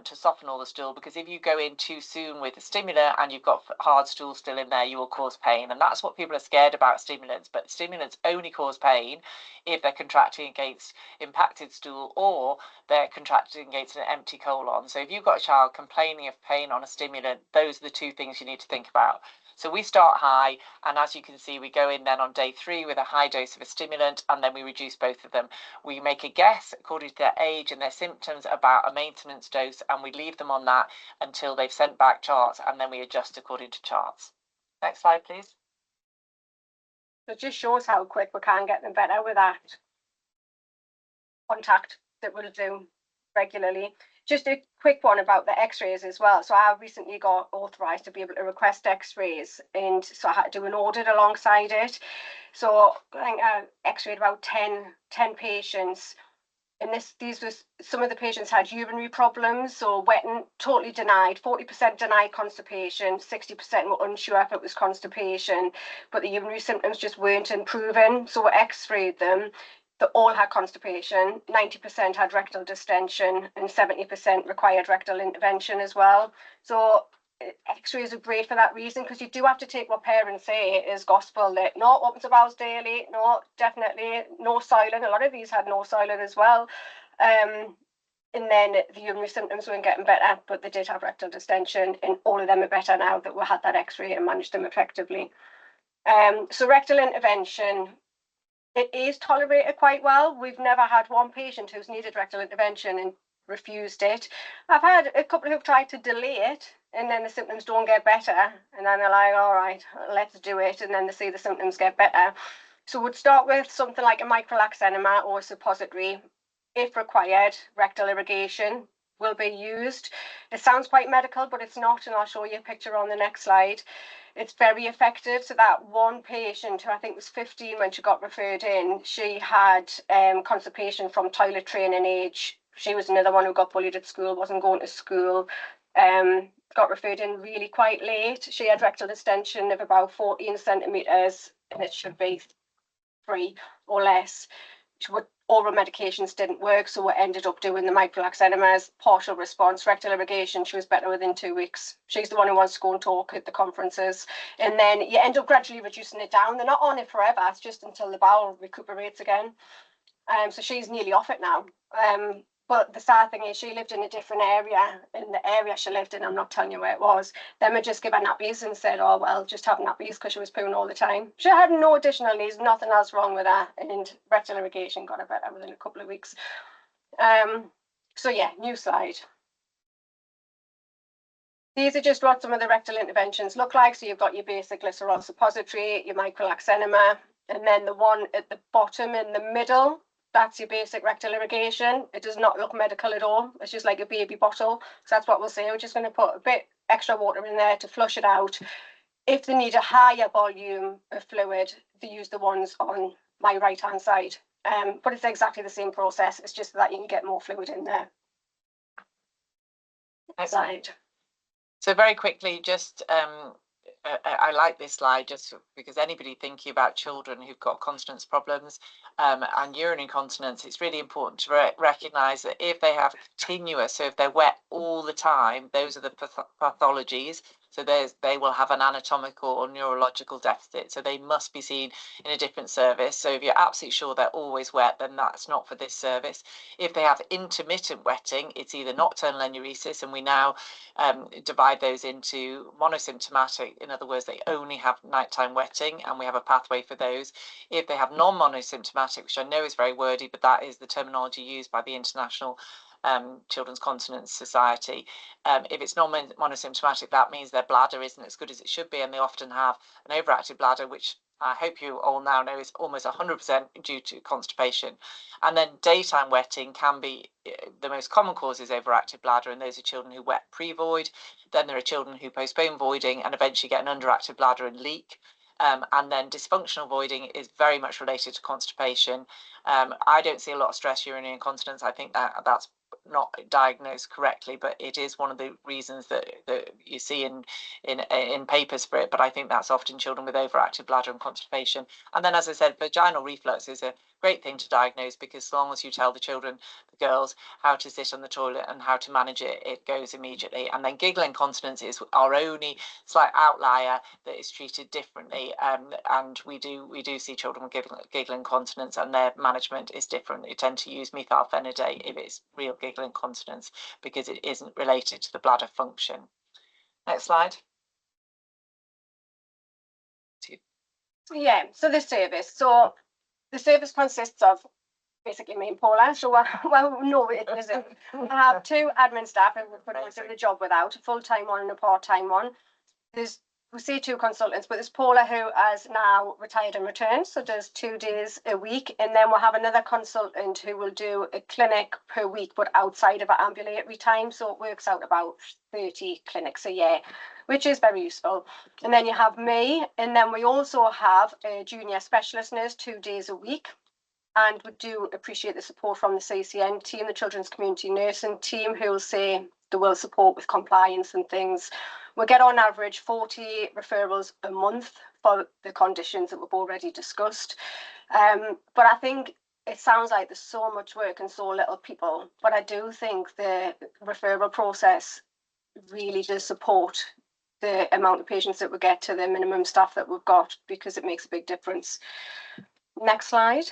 to soften all the stool, because if you go in too soon with a stimulant and you've got hard stool still in there, you will cause pain. And that's what people are scared about stimulants, but stimulants only cause pain if they're contracting against impacted stool or they're contracting against an empty colon. So if you've got a child complaining of pain on a stimulant, those are the 2 things you need to think about. So we start high, and as you can see, we go in then on day 3 with a high dose of a stimulant, and then we reduce both of them. We make a guess according to their age and their symptoms about a maintenance dose, and we leave them on that until they've sent back charts, and then we adjust according to charts. Next slide, please. So it just shows how quick we can get them better with that contact that we'll do regularly. Just a quick one about the x-rays as well. So I recently got authorised to be able to request x-rays, and so I had to do an audit alongside it. So I think I x-rayed about 10 patients, and these was, some of the patients had urinary problems, so wetting, totally denied, 40% denied constipation, 60% were unsure if it was constipation, but the urinary symptoms just weren't improving. So we x-rayed them. They all had constipation, 90% had rectal distension, and 70% required rectal intervention as well. So x-rays are great for that reason, because you do have to take what parents say as gospel, that no, open to bowels daily, no, definitely, no soiling. A lot of these had no soiling as well. And then the urinary symptoms weren't getting better, but they did have rectal distension, and all of them are better now that we had that x-ray and managed them effectively. So rectal intervention, it is tolerated quite well. We've never had one patient who's needed rectal intervention and refused it. I've had a couple who've tried to delay it, and then the symptoms don't get better, and then they're like, all right, let's do it, and then they see the symptoms get better. So we'd start with something like a microlax enema or a suppository. If required, rectal irrigation will be used. It sounds quite medical, but it's not, and I'll show you a picture on the next slide. It's very effective. So that one patient, who I think was 15 when she got referred in, she had constipation from toilet training age. She was another one who got bullied at school, wasn't going to school, got referred in really quite late. She had rectal distension of about 14 centimetres, and it should be 3 or less. Oral medications didn't work, so we ended up doing the microlax enemas, partial response, rectal irrigation. She was better within 2 weeks. She's the one who wants to go and talk at the conferences. And then you end up gradually reducing it down. They're not on it forever, it's just until the bowel recuperates again. So she's nearly off it now. But the sad thing is she lived in a different area. In the area she lived in, I'm not telling you where it was, them had just given her nappies and said, oh, well, just have nappies, because she was pooing all the time. She had no additional needs, nothing else wrong with her, and rectal irrigation got her better within a couple of weeks. So yeah, new slide. These are just what some of the rectal interventions look like. So you've got your basic glycerol suppository, your microlax enema, and then the one at the bottom in the middle, that's your basic rectal irrigation. It does not look medical at all. It's just like a baby bottle. So that's what we'll say. We're just going to put a bit extra water in there to flush it out. If they need a higher volume of fluid, they use the ones on my right-hand side. But it's exactly the same process. It's just that you can get more fluid in there. Next slide. So very quickly, just I like this slide just because anybody thinking about children who've got continence problems and urinary incontinence, it's really important to recognise that if they have continuous, so if they're wet all the time, those are the pathologies. So they will have an anatomical or neurological deficit. So they must be seen in a different service. So if you're absolutely sure they're always wet, then that's not for this service. If they have intermittent wetting, it's either nocturnal enuresis, and we now divide those into monosymptomatic. In other words, they only have nighttime wetting, and we have a pathway for those. If they have non-monosymptomatic, which I know is very wordy, but that is the terminology used by the International Children's Continence Society. If it's non-monosymptomatic, that means their bladder isn't as good as it should be, and they often have an overactive bladder, which I hope you all now know is almost 100% due to constipation. And then daytime wetting can be, the most common cause is overactive bladder, and those are children who wet pre-void. Then there are children who postpone voiding and eventually get an underactive bladder and leak. And then dysfunctional voiding is very much related to constipation. I don't see a lot of stress urinary incontinence. I think that's not diagnosed correctly, but it is one of the reasons that you see in papers for it. But I think that's often children with overactive bladder and constipation. And then, as I said, vaginal reflux is a great thing to diagnose, because as long as you tell the children, the girls, how to sit on the toilet and how to manage it, it goes immediately. And then giggle incontinence is our only slight outlier that is treated differently. And we do see children with giggle incontinence, and their management is different. They tend to use methylphenidate if it's real giggle incontinence, because it isn't related to the bladder function. Next slide. Yeah, so the service consists of basically me and Paula. So, well, no, it isn't. I have 2 admin staff who would do the job without, a full-time one and a part-time one. We see 2 consultants, but there's Paula who has now retired and returned, so does 2 days a week. And then we'll have another consultant who will do a clinic per week, but outside of our ambulatory time. So it works out about 30 clinics a year, which is very useful. And then you have me, and then we also have a junior specialist nurse 2 days a week. And we do appreciate the support from the CCN team, the Children's Community Nursing team, who will say they will support with compliance and things. We get on average 40 referrals a month for the conditions that we've already discussed. But I think it sounds like there's so much work and so little people. But I do think the referral process really does support the amount of patients that we get to the minimum staff that we've got, because it makes a big difference. Next slide.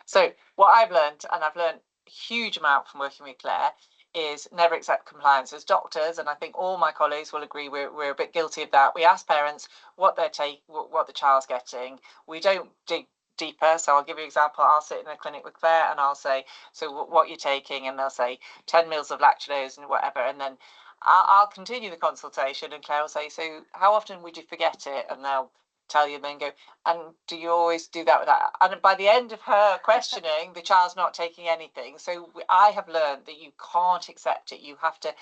So what I've learned, and I've learned a huge amount from working with Claire, is never accept compliance. As doctors, and I think all my colleagues will agree, we're a bit guilty of that. We ask parents what they're taking, what the child's getting. We don't dig deeper. So I'll give you an example. I'll sit in a clinic with Claire and I'll say, so what you're taking, and they'll say 10 mils of lactulose and whatever, and then I'll continue the consultation, and Claire will say, so how often would you forget it? And they'll tell you, then go, and do you always do that with that? And by the end of her questioning, the child's not taking anything. So I have learned that you can't accept it. You have to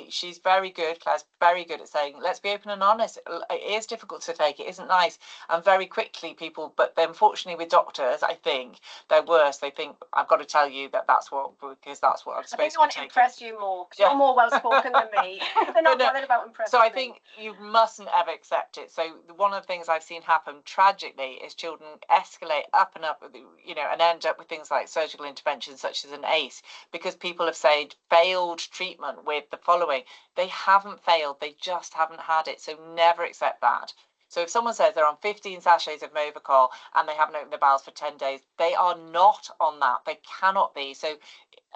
she's very good, Claire's very good at saying, let's be open and honest. It is difficult to take, it isn't nice. And very quickly people, but unfortunately with doctors, I think they're worse. They think, I've got to tell you because that's what I'm supposed to take. I think they want to impress you more, because you're more well-spoken than me. They're not bothered about impressing me. So I think you mustn't ever accept it. So one of the things I've seen happen tragically is children escalate up and up, and end up with things like surgical interventions such as an ACE, because people have said failed treatment with the following. They haven't failed, they just haven't had it. So never accept that. So if someone says they're on 15 sachets of Movicol and they haven't opened their bowels for 10 days, they are not on that. They cannot be. So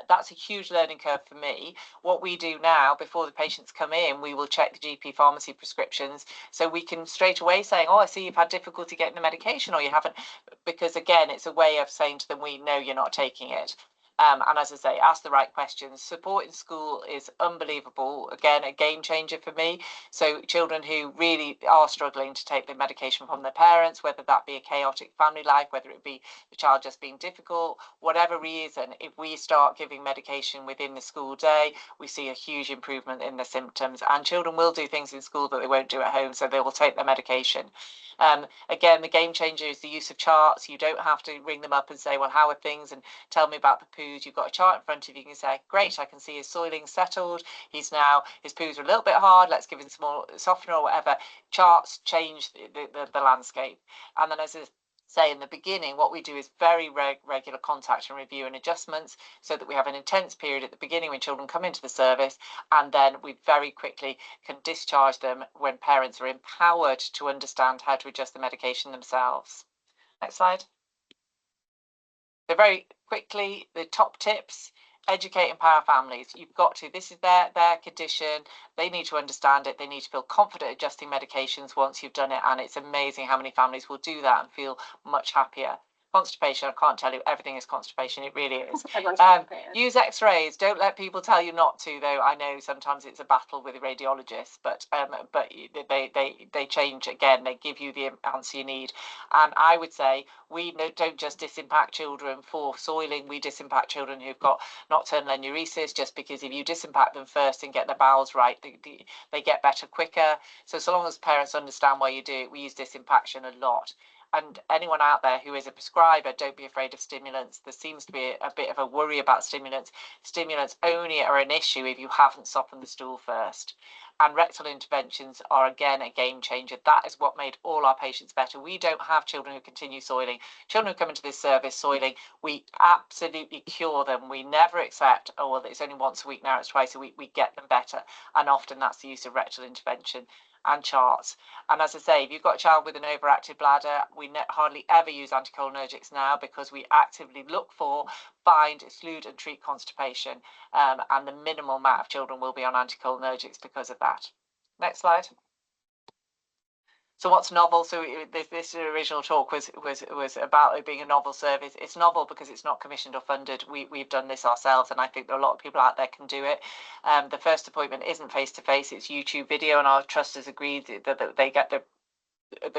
that's a huge learning curve for me. What we do now, before the patients come in, we will check the GP pharmacy prescriptions, so we can straight away say, oh, I see you've had difficulty getting the medication, or you haven't, because again, it's a way of saying to them, we know you're not taking it. And as I say, ask the right questions. Support in school is unbelievable. Again, a game changer for me. So children who really are struggling to take the medication from their parents, whether that be a chaotic family life, whether it be the child just being difficult, whatever reason, if we start giving medication within the school day, we see a huge improvement in the symptoms. And children will do things in school that they won't do at home, so they will take their medication. Again, the game changer is the use of charts. You don't have to ring them up and say, well, how are things, and tell me about the poos. You've got a chart in front of you. You can say, great, I can see his soiling settled. His poos are a little bit hard. Let's give him some more softener or whatever. Charts change the landscape. And then, as I say in the beginning, what we do is very regular contact and review and adjustments, so that we have an intense period at the beginning when children come into the service, and then we very quickly can discharge them when parents are empowered to understand how to adjust the medication themselves. Next slide. So very quickly, the top tips: educate and empower families. You've got to, this is their condition. They need to understand it. They need to feel confident adjusting medications once you've done it. And it's amazing how many families will do that and feel much happier. Constipation, I can't tell you everything is constipation. It really is. Use x-rays. Don't let people tell you not to, though. I know sometimes it's a battle with the radiologists, but they change again. They give you the answer you need. And I would say we don't just disimpact children for soiling. We disimpact children who've got nocturnal enuresis, just because if you disimpact them first and get their bowels right, they get better quicker. So long as parents understand why you do it, we use disimpaction a lot. And anyone out there who is a prescriber, don't be afraid of stimulants. There seems to be a bit of a worry about stimulants. Stimulants only are an issue if you haven't softened the stool first. And rectal interventions are, again, a game changer. That is what made all our patients better. We don't have children who continue soiling. Children who come into this service soiling, we absolutely cure them. We never accept, oh, well, it's only once a week, now it's twice a week. We get them better. And often that's the use of rectal intervention and charts. And as I say, if you've got a child with an overactive bladder, we hardly ever use anticholinergics now, because we actively look for, find, exclude and treat constipation. And the minimal amount of children will be on anticholinergics because of that. Next slide. So what's novel? So this original talk was about it being a novel service. It's novel because it's not commissioned or funded. We've done this ourselves, and I think there are a lot of people out there can do it. The first appointment isn't face-to-face, it's YouTube video, and our trust has agreed that they get the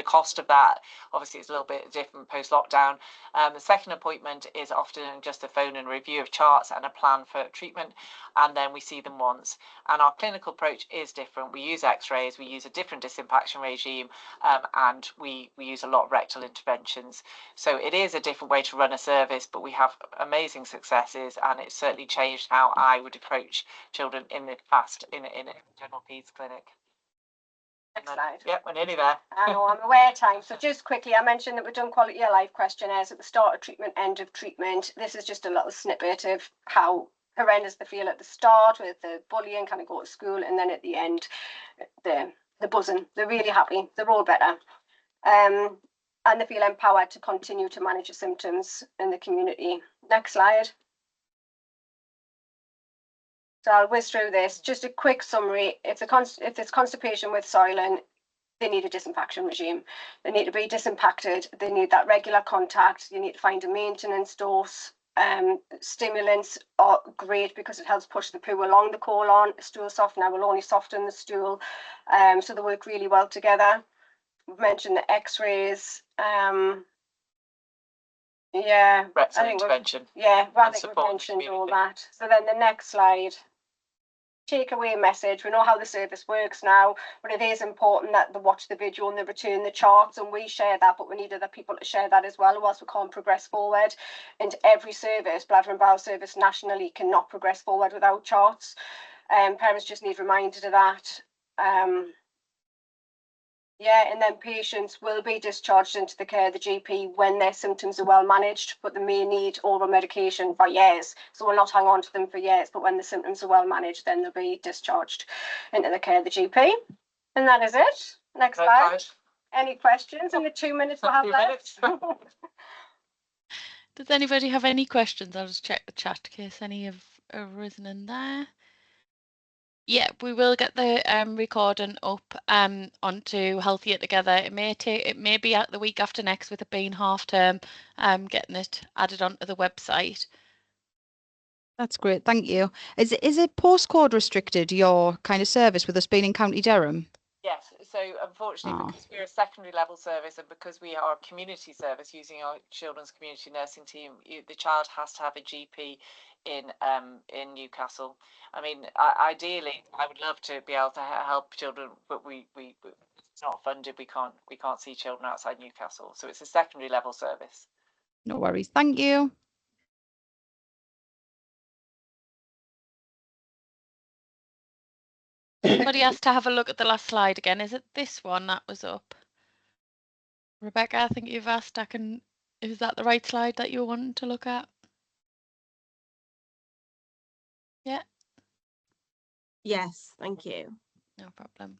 cost of that. Obviously it's a little bit different post lockdown. The second appointment is often just a phone and review of charts and a plan for treatment, and then we see them once. And our clinical approach is different. We use x-rays, we use a different disimpaction regime, and we use a lot of rectal interventions. So it is a different way to run a service, but we have amazing successes, and it's certainly changed how I would approach children in the past in a general peds clinic. Next slide. Yep, we're nearly there. I know, I'm aware of time. So just quickly, I mentioned that we've done quality of life questionnaires at the start of treatment, end of treatment. This is just a little snippet of how horrendous they feel at the start with the bullying, kind of go to school, and then at the end, the buzzing. They're really happy. They're all better. And they feel empowered to continue to manage the symptoms in the community. Next slide. So I'll whiz through this. Just a quick summary. If there's constipation with soiling, they need a disinfection regime. They need to be disimpacted. They need that regular contact. You need to find a maintenance dose. Stimulants are great because it helps push the poo along the colon. A stool softener will only soften the stool. So they work really well together. We've mentioned the x-rays. Yeah, Rectal intervention. Yeah, I think we've mentioned all that. So then the next slide. Takeaway message. We know how the service works now, but it is important that they watch the video and they return the charts, and we share that, but we need other people to share that as well, whilst we can't progress forward. And every service, bladder and bowel service nationally, cannot progress forward without charts. Parents just need reminded of that. Yeah, and then patients will be discharged into the care of the GP when their symptoms are well managed, but they may need oral medication for years. So we'll not hang on to them for years, but when the symptoms are well managed, then they'll be discharged into the care of the GP. And that is it. Next slide. Any questions in the 2 minutes we'll have left? Does anybody have any questions? I'll just check the chat in case any have arisen in there. Yeah, we will get the recording up onto Healthier Together. It may be at the week after next, with it being half term, getting it added onto the website. That's great, thank you. Is it postcode restricted, your kind of service, with us being in County Durham? Yes, so unfortunately, because we're a secondary level service and because we are a community service using our children's community nursing team, the child has to have a GP in Newcastle. I mean, ideally, I would love to be able to help children, but it's not funded. We can't see children outside Newcastle, so it's a secondary level service. No worries, thank you. Somebody has to have a look at the last slide again. Is it this one that was up? Rebecca, I think you've asked. Is that the right slide that you want to look at? Yeah. Yes, thank you. No problem.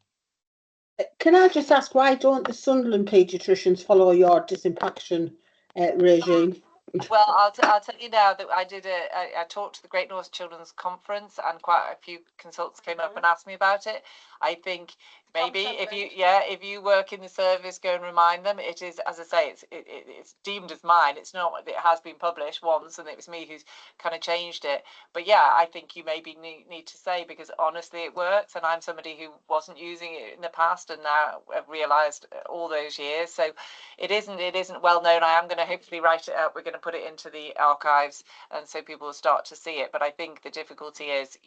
Can I just ask, why don't the Sunderland paediatricians follow your disimpaction regime? Well, I'll tell you now that I talked to the Great North Children's Conference, and quite a few consultants came up and asked me about it. I think maybe if you work in the service, go and remind them. It is, as I say, it's deemed as mine. It's not. It has been published once, and it was me who's kind of changed it. But yeah, I think you maybe need to say, because honestly, it works, and I'm somebody who wasn't using it in the past, and now I've realised all those years. So it isn't well known. I am going to hopefully write it up. We're going to put it into the archives, and so people will start to see it. But I think the difficulty is,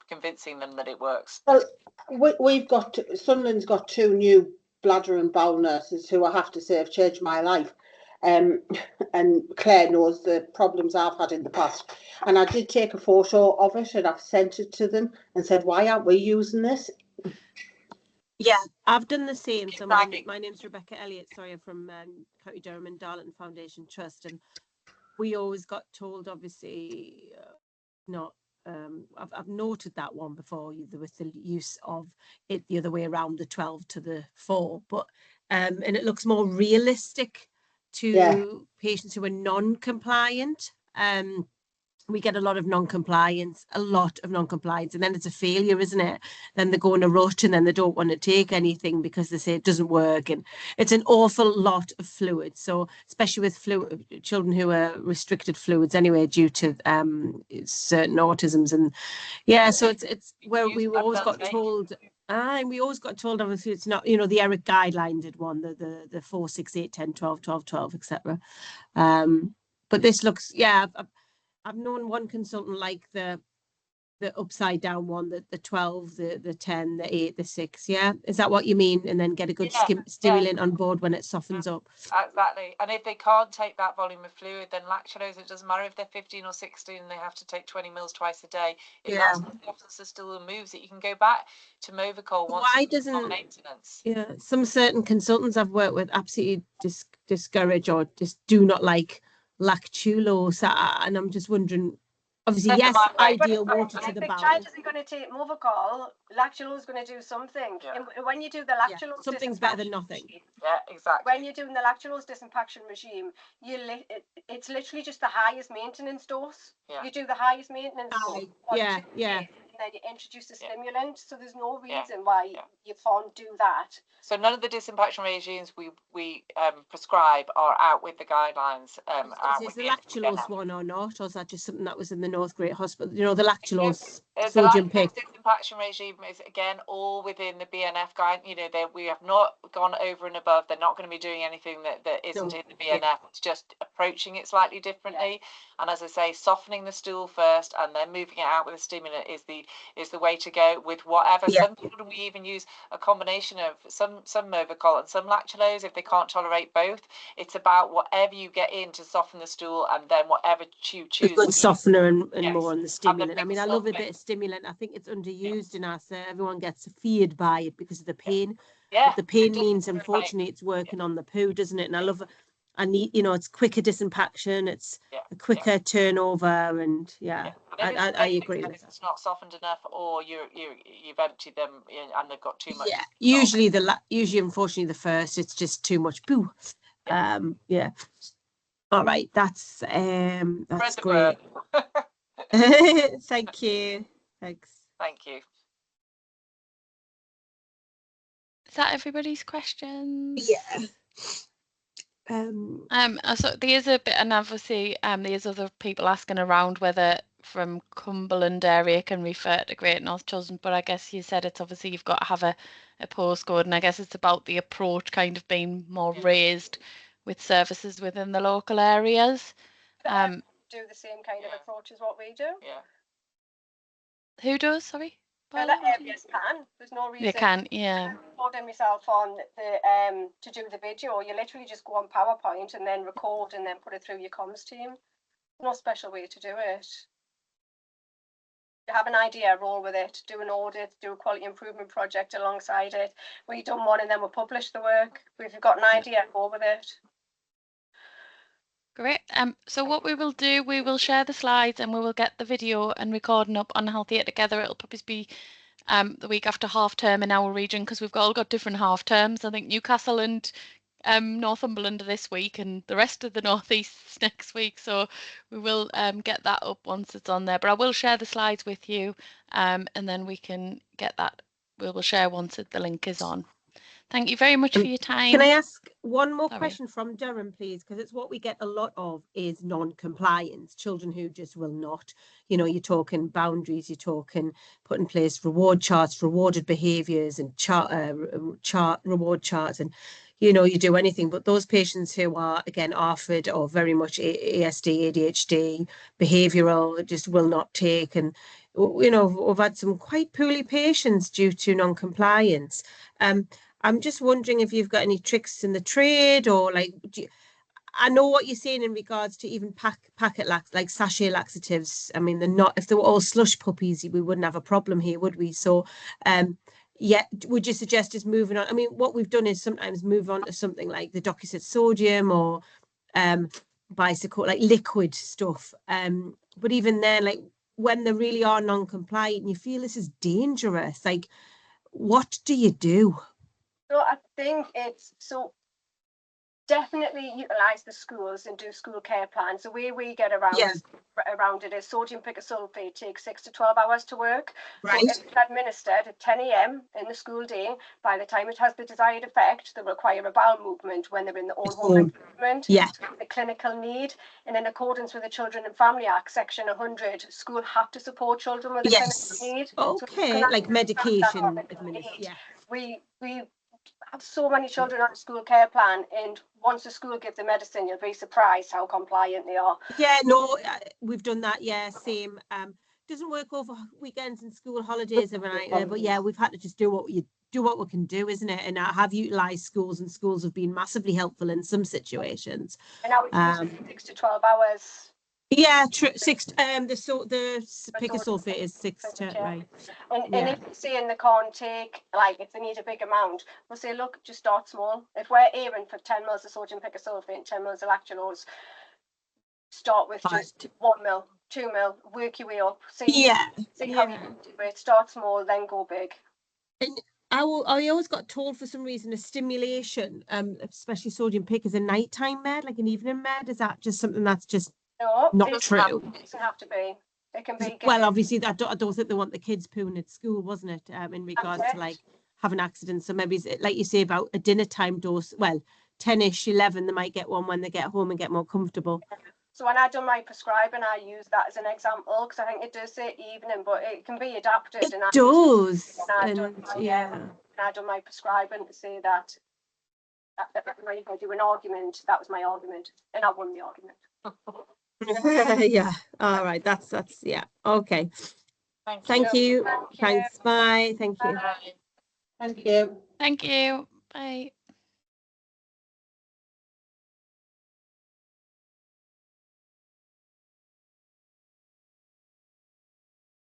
convincing them that it works. Well, we've got, Sunderland's got 2 new bladder and bowel nurses who I have to say have changed my life. And Claire knows the problems I've had in the past. And I did take a photo of it and I've sent it to them and said, why aren't we using this? Yeah, I've done the same. So my name's Rebecca Elliott. Sorry, I'm from County Durham and Darlington Foundation Trust, and we always got told, obviously, not. I've noted that one before, with the use of it the other way around, the 12 to the 4, but and it looks more realistic to patients who are non-compliant. we get a lot of non-compliance, and then it's a failure, isn't it? Then they go in a rut and then they don't want to take anything because they say it doesn't work, and it's an awful lot of fluids. So especially with children who are restricted fluids anyway due to certain autisms, and so it's where we always got told. And we always got told, obviously, it's not, the ERIC guideline did one, the 4, 6, 8, 10, 12, 12, 12, etc. But this looks, I've known one consultant like the upside down one, the 12, the 10, the 8, the 6. Yeah, is that what you mean? And then get a good stimulant on board when it softens up. Exactly. And if they can't take that volume of fluid, then lactulose, it doesn't matter if they're 15 or 16 and they have to take 20 mils twice a day. If that's the still moves it, you can go back to Movicol once. Why doesn't maintenance? Yeah, some certain consultants I've worked with absolutely discourage or just do not like lactulose, and I'm just wondering. Obviously, yes, ideal water to the bowel. If the child isn't going to take Movicol, lactulose is going to do something. Yeah. And when you do the lactulose, something's better than nothing. Yeah, exactly. When you're doing the lactulose disinfection regime, it's literally just the highest maintenance dose. Yeah. You do the highest maintenance dose. Yeah. And then you introduce a stimulant, so there's no reason why you can't do that. So none of the disinfection regimes we prescribe are out with the guidelines. Is the lactulose one or not, or is that just something that was in the North Great Hospital? The lactulose sodium pick. The disinfection regime is again all within the BNF guide. We have not gone over and above. They're not going to be doing anything that isn't in the BNF. It's just approaching it slightly differently. And as I say, softening the stool first and then moving it out with a stimulant is the way to go with whatever. Some people, we even use a combination of some Movicol and some lactulose if they can't tolerate both. It's about whatever you get in to soften the stool, and then whatever you choose. A good softener and more on the stimulant. I mean, I love a bit of stimulant. I think it's underused in our service. Everyone gets feared by it because of the pain. But the pain means, unfortunately, it's working on the poo, doesn't it? And I love it. And it's quicker disinfection, it's a quicker turnover, and I agree with that. It's not softened enough, or you've emptied them and they've got too much. Yeah, usually unfortunately the first, it's just too much poo. All right, that's great. Thank you. Thanks. Thank you. Is that everybody's questions? Yeah. So there's a bit, and obviously there's other people asking around whether from Cumberland area can refer to Great North Children's, but I guess you said it's obviously you've got to have a postcode, and I guess it's about the approach kind of being more raised with services within the local areas. Do the same kind of approach as what we do. Yeah. Who does? Sorry. Other areas can. There's no reason. You can, yeah. Recording myself on the to do the video. You literally just go on PowerPoint and then record and then put it through your comms team. No special way to do it. You have an idea, roll with it. Do an audit, do a quality improvement project alongside it. We've done one and then we'll publish the work. If you've got an idea, go with it. Great. So what we will do, we will share the slides and we will get the video and recording up on Healthier Together. It'll probably be the week after half term in our region, because we've all got different half terms. I think Newcastle and Northumberland are this week, and the rest of the Northeast next week. So we will get that up once it's on there. But I will share the slides with you, and then we can get that. We will share once the link is on. Thank you very much for your time. Can I ask one more question from Durham, please? Because it's what we get a lot of is non-compliance, children who just will not. You're talking boundaries, you're talking put in place reward charts, rewarded behaviours and reward charts, and you do anything. But those patients who are, again, ARFID or very much ASD, ADHD, behavioural, just will not take. And, we've had some quite poorly patients due to non-compliance. I'm just wondering if you've got any tricks in the trade, or I know what you're saying in regards to even packet like sachet laxatives. I mean, if they were all slush puppies, we wouldn't have a problem here, would we? So, would you suggest just moving on? I mean, what we've done is sometimes move on to something like the Docusat sodium or bicycle, like liquid stuff. But even then, when they really are non-compliant and you feel this is dangerous, what do you do? So I think definitely utilise the schools and do school care plans. The way we get around it is sodium picosulfate takes 6 to 12 hours to work. Right. So if it's administered at 10 a.m. in the school day, by the time it has the desired effect, they require a bowel movement when they're in their own home environment. Yeah. The clinical need, and in accordance with the Children and Family Act, Section 100, school have to support children with a clinical need. Okay, So like medication administration. Yeah. We have so many children on a school care plan, and once the school gives the medicine, you'll be surprised how compliant they are. Yeah, no, we've done that. Yeah, same. Doesn't work over weekends and school holidays overnight, but yeah, we've had to just do what we can do, isn't it? And I have utilised schools, and schools have been massively helpful in some situations. And now it's 6 to 12 hours. Yeah, six. The picosulfate is 6 to right. And if you see they can't take, like if they need a big amount, we'll say, look, just start small. If we're aiming for 10 mils of sodium picosulfate and 10 mils of lactulose, start with just 1 mil, 2 mil, work your way up. See how you do it. Start small, then go big. And I always got told for some reason a stimulation, especially sodium pick, is a nighttime med, like an evening med. Is that just something that's just not true? It doesn't have to be. It can be. Well, obviously, I don't think they want the kids pooing at school, wasn't it? In regards to like having accidents. So maybe, like you say, about a dinner time dose. Well, 10ish, 11, they might get one when they get home and get more comfortable. So when I do my prescribing, I use that as an example because I think it does say evening, but it can be adapted. It does. When I do my prescribing to say that if I do an argument, that was my argument, and I won the argument. Yeah. All right. That's yeah. Okay. Thank you. Thanks. Bye. Thank you. Thank you. Thank you. Bye.